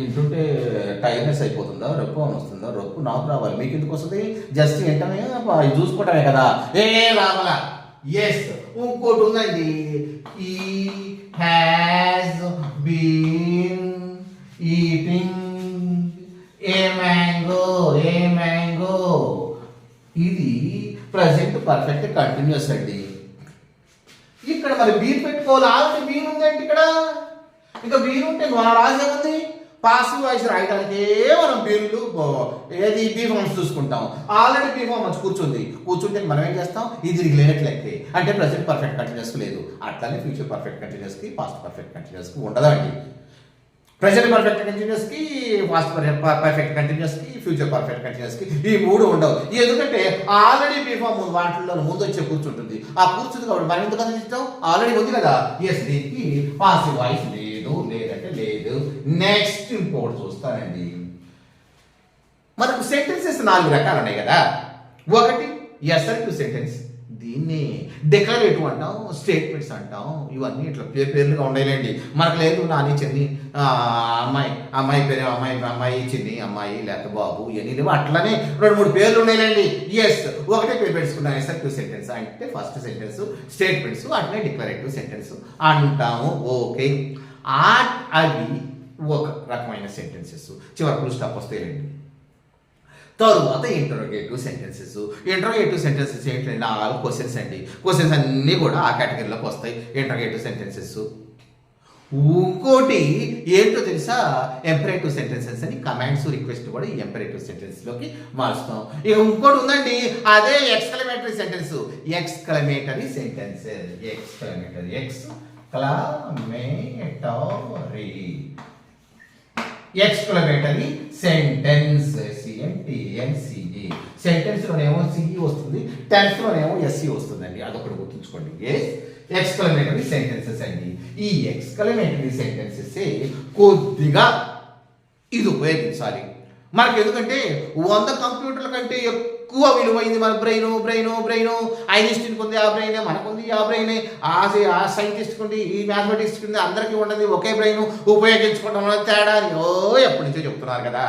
A: ఇంటుంటే టైర్నెస్ అయిపోతుందా, రొప్పు అని వస్తుందా? రొప్పు నాకు రావాలి, మీకు ఎందుకు వస్తుంది? జస్ట్ ఏంటనే చూసుకోవటమే కదా, ఏ రావాలా. ఎస్, ఇంకోటి ఉందండి, he has been eating a mango. ఇది ప్రజెంట్ పర్ఫెక్ట్ కంటిన్యూస్ అండి. ఇక్కడ మరి బీన్ పెట్టుకోవాలి, ఆల్రెడీ బీన్ ఉందండి ఇక్కడ. ఇంకా బీన్ ఉంటే మన రాజే ఉంది. పాసివ్ వాయిస్ రాయడానికే మనం బీన్లు ఏది బీ ఫార్మ్స్ చూసుకుంటాం. ఆల్రెడీ బీ ఫార్మ్ వచ్చి కూర్చుంటే మనం ఏం చేస్తాం, ఇది లేనట్ లెక్కే. అంటే ప్రజెంట్ పర్ఫెక్ట్ కంటిన్యూస్ లేదు, అట్లానే ఫ్యూచర్ పర్ఫెక్ట్ కంటిన్యూస్కి పాస్ట్ పర్ఫెక్ట్ కంటిన్యూస్కి ఉండదండి. ప్రెజెంట్ పర్ఫెక్ట్ కంటిన్యూస్కి, పాస్ట్ పర్ఫెక్ట్ కంటిన్యూస్కి, ఫ్యూచర్ పర్ఫెక్ట్ కంటిన్యూస్కి ఈ 3 ఉండవు. ఎందుకంటే ఆల్రెడీ బీ ఫామ్ వాటిల్లో ముందు వచ్చే కూర్చుంటుంది. ఆ కూర్చుంది కాబట్టి మనం ఎందుకు ఇష్టం, ఆల్రెడీ ఉంది కదా. ఎస్, దీనికి పాసివ్ వాయిస్ లేదంటే లేదు. నెక్స్ట్ ఇంకోటి చూస్తానండి, మనకు సెంటెన్సెస్ 4 రకాలు ఉన్నాయి కదా. ఒకటి అసర్టివ్ సెంటెన్స్, దీన్ని డెక్లరేటివ్ అంటాం, స్టేట్మెంట్స్ అంటాం. ఇవన్నీ ఇట్లా పేర్లుగా ఉండేలేండి. మనకు లేదు నాని చిన్ని అమ్మాయి పేరు అమ్మాయి చిన్ని అమ్మాయి లేకపోతే బాబు ఇవన్నీ లేవు. అట్లానే 2-3 పేర్లు ఉండేలేండి. ఎస్, ఒకటే పేరు పెట్టుకున్నాం. అసర్టివ్ సెంటెన్స్ అంటే ఫస్ట్ సెంటెన్స్ స్టేట్మెంట్స్, అట్లనే డిక్లరేటివ్ సెంటెన్స్ అంటాము. ఓకే, అవి ఒక రకమైన సెంటెన్సెస్. చివరి ఫుల్ స్టాప్ వస్తాయండి. తరువాత ఇంటరోగేటివ్ సెంటెన్సెస్. ఇంటరోగేటివ్ సెంటెన్సెస్ ఏంటంటే 4 క్వశ్చన్స్ అండి. క్వశ్చన్స్ అన్నీ కూడా ఆ కేటగిరీలోకి వస్తాయి, ఇంటరోగేటివ్ సెంటెన్సెస్. ఇంకోటి ఏంటో తెలుసా, ఎంపరేటివ్ సెంటెన్సెస్ అని. కమాండ్స్, రిక్వెస్ట్ కూడా ఈ ఎంపరేటివ్ సెంటెన్స్లోకి మారుస్తాం. ఇక ఇంకోటి ఉందండి, అదే exclamatory sentence. Exclamatory sentence, exclamatory sentence, CNTNCE. Sentence లోనేమో సిఈ వస్తుంది, టెన్స్ లోనేమో ఎస్సీ వస్తుందండి. అదొకటి గుర్తుంచుకోండి. ఎక్స్క్లమేటరీ సెంటెన్సెస్ అండి. ఈ ఎక్స్క్లమేటరీ సెంటెన్సెస్ కొద్దిగా ఇది ఉపయోగించాలి మనకి. ఎందుకంటే 100 కంప్యూటర్ల కంటే ఎక్కువ విలువైంది మన బ్రెయిన్. ఐన్స్టీన్కి ఉంది ఆ బ్రెయిన్, మనకుంది ఆ బ్రెయిన్, ఆ సైంటిస్ట్కి ఉంది, ఈ మ్యాథమెటిక్స్కి ఉంది, అందరికీ ఉండదు ఒకే బ్రెయిన్. ఉపయోగించుకోవడం వల్ల తేడా అని ఎప్పటి నుంచో చెప్తున్నారు కదా.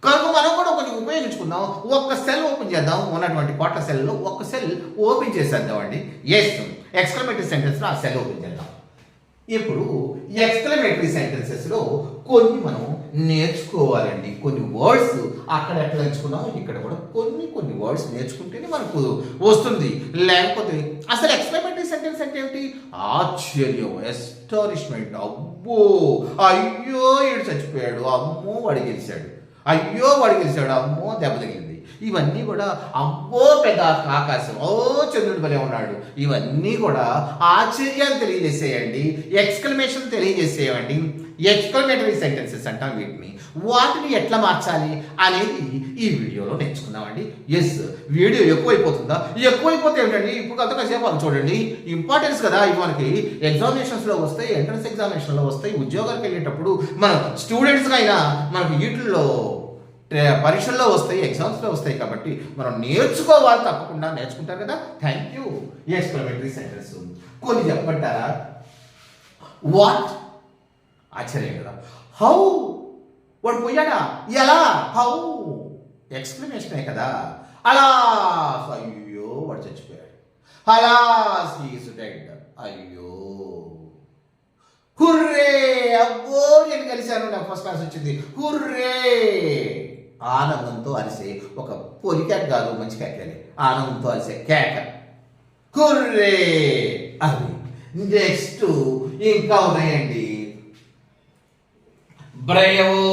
A: కనుక మనం కూడా కొంచెం ఉపయోగించుకుందాం. ఒక్క సెల్ ఓపెన్ చేద్దాం, ఉన్నటువంటి కోట్ల సెల్లో ఒక్క సెల్ ఓపెన్ చేసేద్దాం అండి. ఎస్, ఎక్స్క్లమేటరీ సెంటెన్స్లో ఆ సెల్ ఓపెన్ చేద్దాం. ఇప్పుడు ఎక్స్క్లమేటరీ సెంటెన్సెస్లో కొన్ని మనం నేర్చుకోవాలండి. కొన్ని వర్డ్స్ అక్కడ ఎట్లా నేర్చుకున్నామో ఇక్కడ కూడా కొన్ని వర్డ్స్ నేర్చుకుంటేనే మనకు వస్తుంది. లేకపోతే అసలు ఎక్స్క్లమేటరీ సెంటెన్స్ అంటే ఏమిటి? ఆశ్చర్యం, ఎస్టానిష్మెంట్. అబ్బో, అయ్యో ఈడు చచ్చిపోయాడు, అమ్మో వాడు గెలిచాడు, అయ్యో వాడు గెలిచాడు, అమ్మో దెబ్బ తగిలింది. ఇవన్నీ కూడా అబ్బో పెద్ద ఆకాశం, ఓ చంద్రుడి భలే ఉన్నాడు. ఇవన్నీ కూడా ఆశ్చర్యాన్ని తెలియజేసేయండి, ఎక్స్క్లమేషన్ తెలియజేసేయండి. ఎక్స్క్లమేటరీ సెంటెన్సెస్ అంటాం వీటిని. వాటిని ఎట్లా మార్చాలి అనేది ఈ వీడియోలో నేర్చుకుందామండి. Yes, video ఎక్కువైపోతుందా? ఎక్కువైపోతే ఏమిటండి, ఇప్పుడు అంతకాసేపు అది చూడండి. ఇంపార్టెన్స్ కదా ఇవి, మనకి ఎగ్జామినేషన్స్లో వస్తాయి, ఎంట్రన్స్ ఎగ్జామినేషన్లో వస్తాయి, ఉద్యోగాలకు వెళ్ళేటప్పుడు మన స్టూడెంట్స్గా అయినా మనకి వీటిల్లో పరీక్షల్లో వస్తాయి, ఎగ్జామ్స్లో వస్తాయి. కాబట్టి మనం నేర్చుకోవాలి, తప్పకుండా నేర్చుకుంటారు కదా. Thank you. ఎక్స్క్లమేటరీ సెంటెన్స్ కొన్ని చెప్పంటారా? వాట్, ఆశ్చర్యం కదా. హౌ, వాడు పోయాడా, ఎలా, హౌ, ఎక్స్క్లమేషనే కదా. అలా, అయ్యో వాడు చచ్చిపోయాడు, అలా, హీస్ డెడ్, అయ్యో. హుర్రే, అబ్బో నేను కలిశాను, నాకు ఫస్ట్ క్లాస్ వచ్చింది, హుర్రే. ఆనందంతో అరిసే ఒక పొలికేక కాదు, మంచి కేకలే, ఆనందంతో అరిసే కేక, హుర్రే. అది నెక్స్ట్ ఇంకా ఉన్నాయండి. బ్రేవో,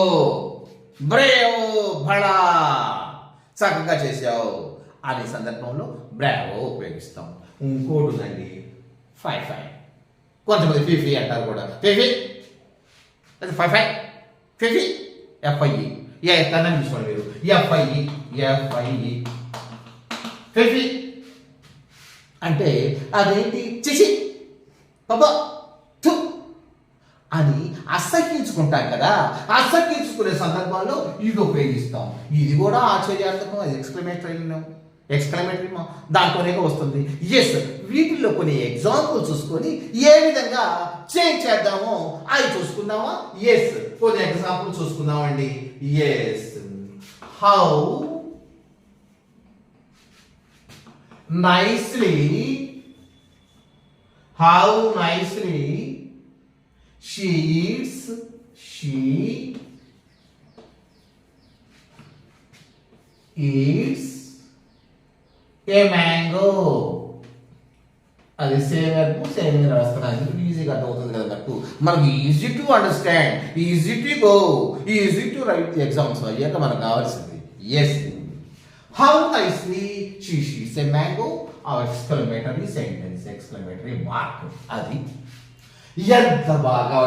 A: బ్రేవో, బడా, చక్కగా చేసావు అనే సందర్భంలో బ్రావో ఉపయోగిస్తాం. ఇంకోటి ఉందండి, ఫై ఫై. కొంతమంది ఫిఫీ అంటారు కూడా, ఫిఫీ, అది ఫై ఫై, ఫిఫీ, ఎఫ్ఐఈ. తనని చూసుకోండి మీరు, ఎఫ్ఐఈ, ఎఫ్ఐఈ, ఫిఫీ అంటే అదేంటి, చిచి, బాబా, థు అని అసహ్యించుకుంటాం కదా. అసహ్యించుకునే సందర్భాల్లో ఇది ఉపయోగిస్తాం. ఇది కూడా ఆశ్చర్యార్థకం, అది ఎక్స్క్లమేటరీ దాంట్లోనే వస్తుంది. ఎస్, వీటిల్లో కొన్ని ఎగ్జాంపుల్ చూసుకొని ఏ విధంగా చేంజ్ చేద్దామో అవి చూసుకుందామా? ఎస్, కొన్ని ఎగ్జాంపుల్ చూసుకుందామండి. Yes, how nicely, how nicely she eats, she eats a mango. అది సేవింగ్ రాస్తున్నాను, ఈజీగా అర్థమవుతుంది కదా నాకు. మనకి easy to understand, easy to go, easy to write the exams అయ్యాక మనకు కావాల్సింది. Yes, how nicely she eats a mango, exclamatory sentence, exclamatory mark. అది ఎంత బాగా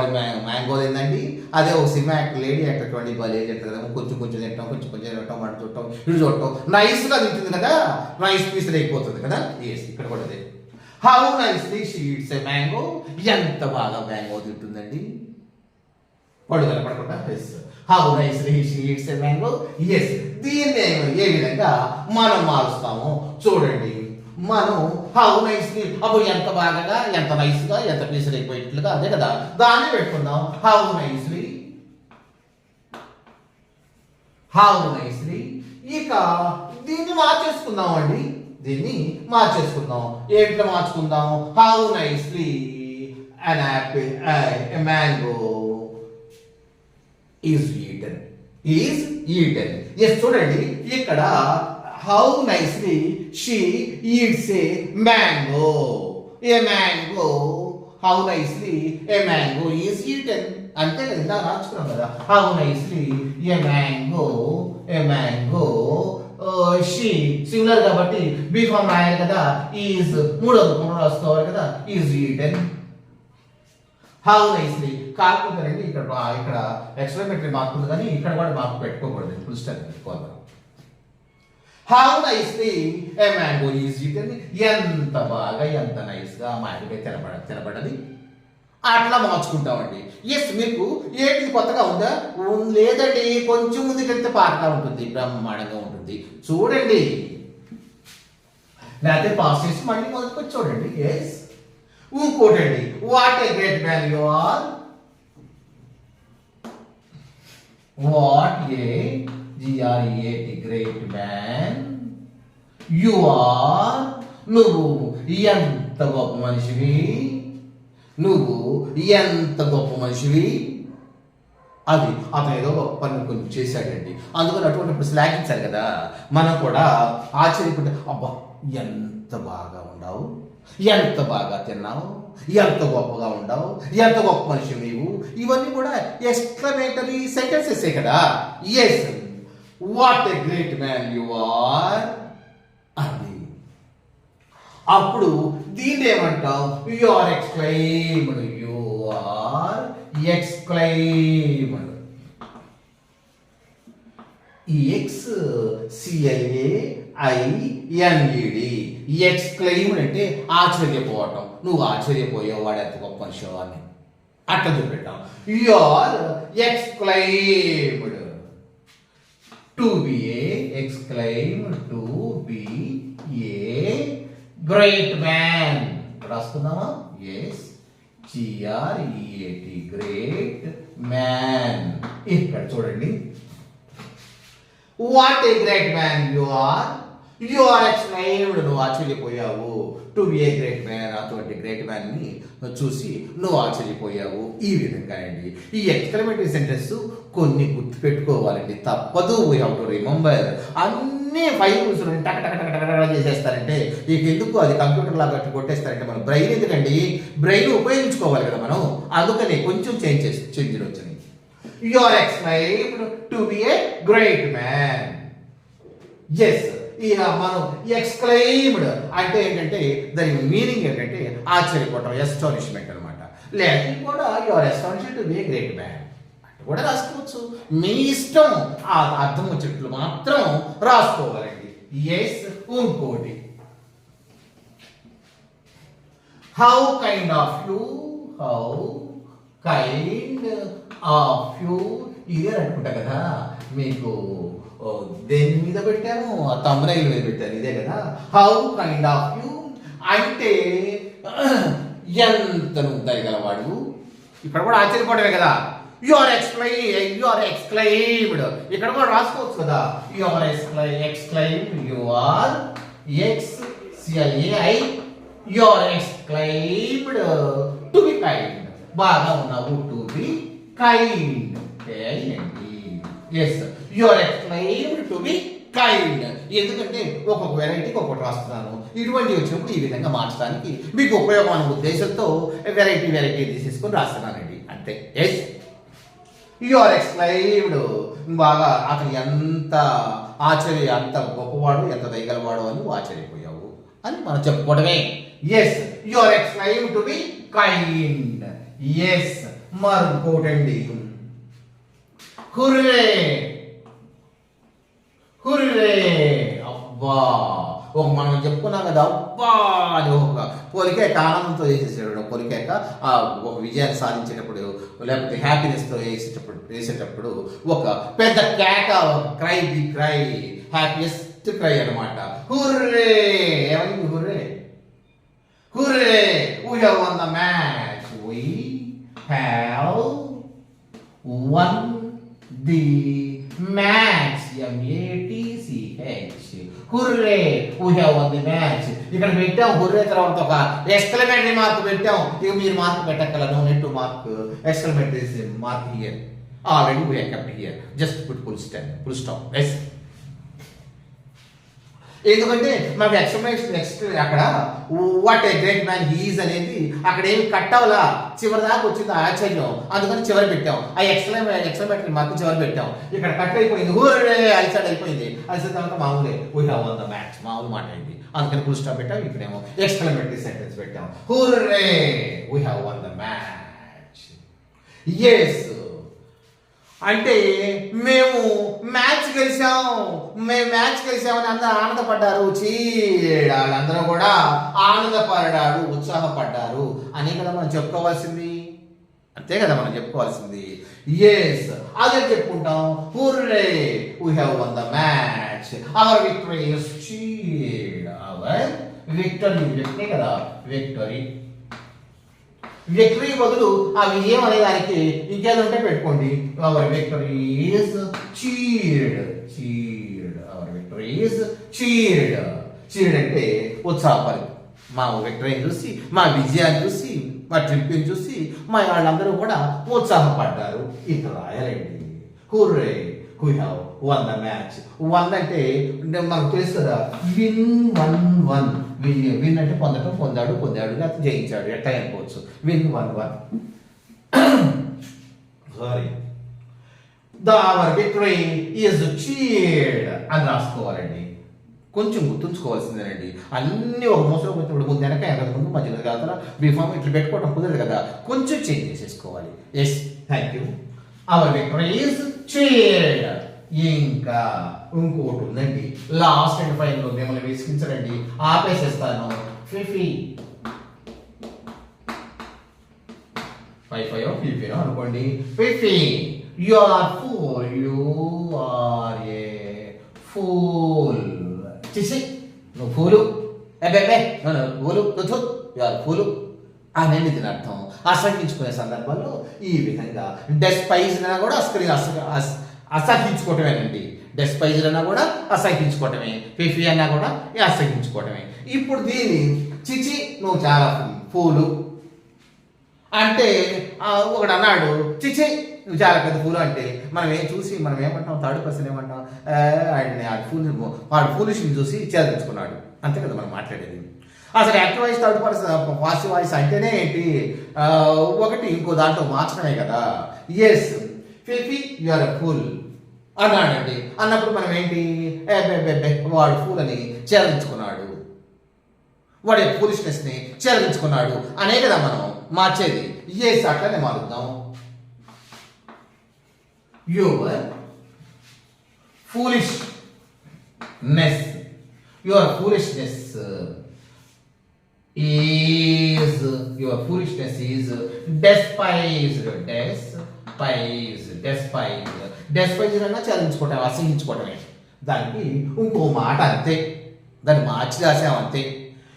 A: మ్యాంగో ఏందండి. అదే ఒక cinema actor, lady actor, 20 age అంటారు కదా, కొంచెం తింటాం, కొంచెం తినటం, అటు చూడటం, ఇటు చూడటం, నైస్గా తింటుంది కదా, నైస్ పీస్ అయిపోతుంది కదా. ఎస్, ఇక్కడ కూడా అదే, how nicely she eats a mango. ఎంత బాగా మ్యాంగో తింటుందండి, పడుదల పడకుండా. Yes, how nicely she eats a mango. Yes, దీన్ని ఏ విధంగా మనం మారుస్తామో చూడండి. మనం హౌ నైస్లీ, అప్పుడు ఎంత బాగా, ఎంత నైస్గా, ఎంత పీసులు అయిపోయేట్లుగా, అదే కదా, దాన్ని పెట్టుకుందాం. How nicely, how nicely. ఇక దీన్ని మార్చేసుకుందాం అండి, దీన్ని మార్చేసుకుందాం. ఏంట్లో మార్చుకుందాం? How nicely an apple, a mango is eaten. Yes, చూడండి ఇక్కడ how nicely she eats a mango. How nicely a mango is eaten. అంతే కదా, ఇందా రాసుకున్నాం కదా. How nicely a mango she, singular కాబట్టి బీ ఫామ్ రాయాలి కదా. ఈజ్ మూడోది రాసుకోవాలి కదా, ఈజ్ ఈటెన్. హౌ నైస్లీ కాకపోతే రండి, ఇక్కడ ఎక్స్క్లమేటరీ మార్క్ ఉంది కానీ ఇక్కడ కూడా మార్క్ పెట్టుకోకూడదు, ఫుల్ స్టాప్ పెట్టుకోవాలి. How nicely a mango is eaten. ఎంత బాగా, ఎంత నైస్గా మ్యాంగో తినబడది, అట్లా మార్చుకుంటామండి. ఎస్, మీకు ఏంటి కొత్తగా ఉందా? లేదండి, కొంచెం ముందుకు వెళ్తే పాతగా ఉంటుంది, బ్రహ్మాండంగా ఉంటుంది. చూడండి, లేకపోతే పాస్ చేసి మళ్ళీ మొదలుకొచ్చి చూడండి. ఎస్, ఇంకోటండి, what a great man you are. What a GREAT great man you are. నువ్వు ఎంత గొప్ప మనిషివి, నువ్వు ఎంత గొప్ప మనిషివి. అది అతను ఏదో పని కొంచెం చేశాడండి, అందుకని అటువంటిప్పుడు శ్లాఘించాలి కదా. మనం కూడా ఆశ్చర్యకుంటే అబ్బా ఎంత బాగా ఉండవు, ఎంత బాగా తిన్నావు, ఎంత గొప్పగా ఉండవు, ఎంత గొప్ప మనిషి నీవు, ఇవన్నీ కూడా ఎక్స్క్లమేటరీ సెంటెన్సెస్ కదా. Yes, what a great man you are అది. అప్పుడు దీన్ని ఏమంటాం, you are exclaimed, you are exclaimed. ఈ XCLAINED ఎక్స్క్లైమ్డ్ అంటే ఆశ్చర్యపోవటం. నువ్వు ఆశ్చర్యపోయావు, వాడు ఎంత గొప్ప మనిషి అని అట్లా చూపెట్టాం. You are exclaimed. To be a exclaimed, to be a great man రాసుకుందామా. Yes GREAT great man. ఇక్కడ చూడండి, what a great man you are, you are exclaimed, నువ్వు ఆశ్చర్యపోయావు. To be a great man, అటువంటి గ్రేట్ మ్యాన్ ని చూసి నువ్వు ఆశ్చర్యపోయావు. ఈ విధంగా అండి ఈ ఎక్స్క్లమేటరీ సెంటెన్స్ కొన్ని గుర్తు పెట్టుకోవాలండి, తప్పదు. We have to remember. అన్ని 5 రూల్స్ టక టక టక టక చేసేస్తారంటే ఇక ఎందుకు, అది కంప్యూటర్ లాగా కొట్టేస్తారంటే మన బ్రెయిన్ ఎందుకండి, బ్రెయిన్ ఉపయోగించుకోవాలి కదా మనం. అందుకని కొంచెం చేంజ్ వచ్చింది. You are exclaimed to be a great man. Yes, ఇక మనం ఎక్స్క్లైమ్డ్ అంటే ఏంటంటే దాని మీనింగ్ ఏంటంటే ఆశ్చర్యపోవటం, ఎస్టానిష్మెంట్ అనమాట. లేకపోతే కూడా you are astonished to be a great man అంటే కూడా రాసుకోవచ్చు, మీ ఇష్టం. ఆ అర్థం వచ్చేట్లు మాత్రం రాసుకోవాలండి. ఎస్, ఇంకోటి how kind of you, how kind of you ఇదే అనుకుంటా కదా. మీకు దేని మీద పెట్టాను, తమ్రైల్ మీద పెట్టాను, ఇదే కదా. హౌ కైండ్ ఆఫ్ యూ అంటే ఎంత నువ్వు దయగలవాడు. ఇక్కడ కూడా ఆశ్చర్యపోవడమే కదా. యు ఆర్ ఎక్స్క్లైమ్డ్ ఇక్కడ కూడా రాసుకోవచ్చు కదా. You are exclaimed, you are XCLAI, you are exclaimed to be kind. బాగా ఉన్నావు, to be kind. Yes, you are exclaimed to be kind. ఎందుకంటే ఒక్కొక్క వెరైటీకి ఒక్కొక్కటి రాస్తున్నాను. ఇటువంటి వచ్చినప్పుడు ఈ విధంగా మార్చడానికి మీకు ఉపయోగం అనే ఉద్దేశంతో వెరైటీ తీసేసుకొని రాస్తున్నానండి, అంతే. ఎస్, యు ఆర్ ఎక్స్క్లైమ్డ్, బాగా అతను ఎంత అంత గొప్పవాడు, ఎంత దయగలవాడు అని నువ్వు ఆశ్చర్యపోయావు అని మనం చెప్పుకోవడమే. Yes, you are exclaimed to be kind. Yes, మరొకటండి, హుర్రే. హుర్రే, అబ్బా, ఒక మనం చెప్పుకున్నాం కదా, అబ్బా అని ఒక పొలికేక, ఆనందంతో చేసేసాడు పొలికేక. ఒక విజయాన్ని సాధించేటప్పుడు లేకపోతే హ్యాపీనెస్తో వేసేటప్పుడు ఒక పెద్ద కేక, cry, the cry, happiest cry అనమాట. హుర్రే, ఏమైంది hurray? Hurray, we have won the match. We have won the match. MATCH. Hurray, we have won the match. ఇక్కడ పెట్టాం హుర్రే తర్వాత ఒక ఎక్స్క్లమేటరీ మార్క్ పెట్టాం. ఇక మీరు మార్క్ పెట్టక్కల, no need to mark exclamatory mark here. Already we have kept here. Just put full stop. Yes. ఎందుకంటే మనకు నెక్స్ట్ అక్కడ what a great man he's అనేది అక్కడ ఏమి కట్టవలా, చివరి దాకా వచ్చింది ఆశ్చర్యం, అందుకని చివరి పెట్టాం. ఆ ఎక్స్క్లమేటరీ మార్క్ చివరి పెట్టాం. ఇక్కడ కట్ అయిపోయింది, హుర్రే అలిసాడ్ అయిపోయింది. అలిసిన తర్వాత మామూలే we have won the match, మామూలు మాట అయింది. అందుకని ఫుల్ స్టాప్ పెట్టాం. ఇక్కడేమో ఎక్స్క్లమేటరీ సెంటెన్స్ పెట్టాం, hurray we have won the match. Yes, అంటే మేము మ్యాచ్ గెలిచామని అందరూ ఆనందపడ్డారు. వాళ్ళందరూ కూడా ఆనందపడ్డారు, ఉత్సాహపడ్డారు అని కదా మనం చెప్పుకోవాల్సింది, అంతే కదా మనం చెప్పుకోవాల్సింది. ఎస్, అదే చెప్పుకుంటాం, hurray we have won the match, our victory is cheered. our victory కదా, విక్టరీ బదులు ఆ విజయం అనే దానికి ఇంకేదో ఉంటే పెట్టుకోండి. Our victory is cheered. Our victory is cheered అంటే ఉత్సాహపరి. మా విక్టరీని చూసి, మా విజయాన్ని చూసి మా ట్రిప్ని చూసి మా వాళ్ళందరూ కూడా ఉత్సాహపడ్డారు. ఇట్లా రాయాలండి. Hurray we have won the match. Won అంటే మనకు తెలుసు కదా, విన్ వన్ వన్. విన్ అంటే పొందడం, పొందాడు లేకపోతే జయించాడు, ఎట్లా అనుకోవచ్చు. Win won won. Sorry, our victory is cheered అని రాసుకోవాలండి. కొంచెం గుర్తుంచుకోవాల్సిందేనండి. అన్నీ ఒక మోసలో వచ్చినప్పుడు ముందు వెనక ఎనక ముందు మధ్యలో కాదు, బీఫామ్ ఇట్లా పెట్టుకోవడం కుదరదు కదా, కొంచెం చేంజ్ చేసేసుకోవాలి. Yes, thank you. Our victory is cheered. ఇంకా ఇంకోటి ఉందండి, లాస్ట్ అండ్ ఫైనల్. మిమ్మల్ని విసిగించరండి, ఆపేసేస్తాను. ఫిఫీ 5 అనుకోండి. Fie, you are fool. You are a fool. చిసి, నువ్వు ఫూలు. అబ్బే ఫూలు, యు ఆర్ ఫూలు అనేది దీని అర్థం. అసహించుకునే సందర్భాల్లో ఈ విధంగా డెస్పైజ్ అన్నా కూడా అసహించుకోవటమేనండి. డెస్పైజ్ అన్నా కూడా అసహించుకోవటమే. ఫిఫీ అన్నా కూడా అసహించుకోవటమే. ఇప్పుడు దీన్ని చిచి నువ్వు చాలా ఫూలు అంటే ఒకడు అన్నాడు, చిచి నువ్వు చాలా పెద్ద ఫూలు అంటే మనం ఏమంటాం, థర్డ్ పర్సన్ ఏమంటాం, వాడు ఫూలిష్ని చూసి చేర్చుకున్నాడు. అంతే కదా మనం మాట్లాడేది. అసలు active voice, third person, passive voice అంటేనే ఏంటి, ఒకటి ఇంకో దాంట్లో మార్చడమే కదా. Yes, fie you are a fool అన్నాడండి. అన్నప్పుడు మనం ఏంటి, వాడు ఫూల్ అని చేర్చుకున్నాడు, వాడి ఫూలిష్నెస్ని చేర్చుకున్నాడు అనే కదా మనం మార్చేది. ఎస్, అట్లనే మారుద్దాం. Your foolishness, your foolishness is, your foolishness is despised. Despised అన్నా చదివించుకోవటం, అసహించుకోవటమే. దానికి ఇంకో మాట అంతే, దాన్ని మార్చి రాసాం అంతే.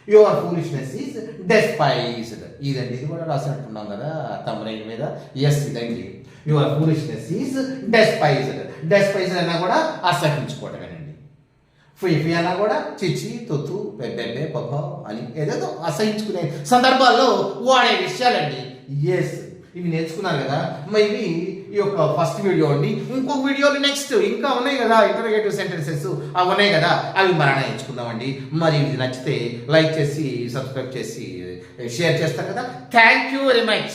A: Your foolishness is despised. ఇదండి, ఇది కూడా రాసినట్టున్నాం కదా తమ్మునైన మీద. ఎస్, ఇదండి. యువర్ ఫూలిష్నెస్ ఈజ్ డెస్పైజ్డ్ అన్నా కూడా అసహించుకోవటమేనండి. ఫిఫీ అన్నా కూడా చిచి, తొత్తు, పెద్దెడ్డే, పప్ప అని ఏదేదో అసహించుకునే సందర్భాల్లో వాడే విషయాలండి. ఎస్, ఇవి నేర్చుకున్నారు కదా. మరి ఇవి ఈ యొక్క ఫస్ట్ వీడియో అండి. ఇంకొక వీడియోలు నెక్స్ట్ ఇంకా ఉన్నాయి కదా, ఇంటర్గేటివ్ సెంటెన్సెస్ అవి ఉన్నాయి కదా, అవి మరణ నేర్చుకుందామండి. మరి ఇది నచ్చితే లైక్ చేసి, సబ్స్క్రైబ్ చేసి, షేర్ చేస్తారు కదా. Thank you very much.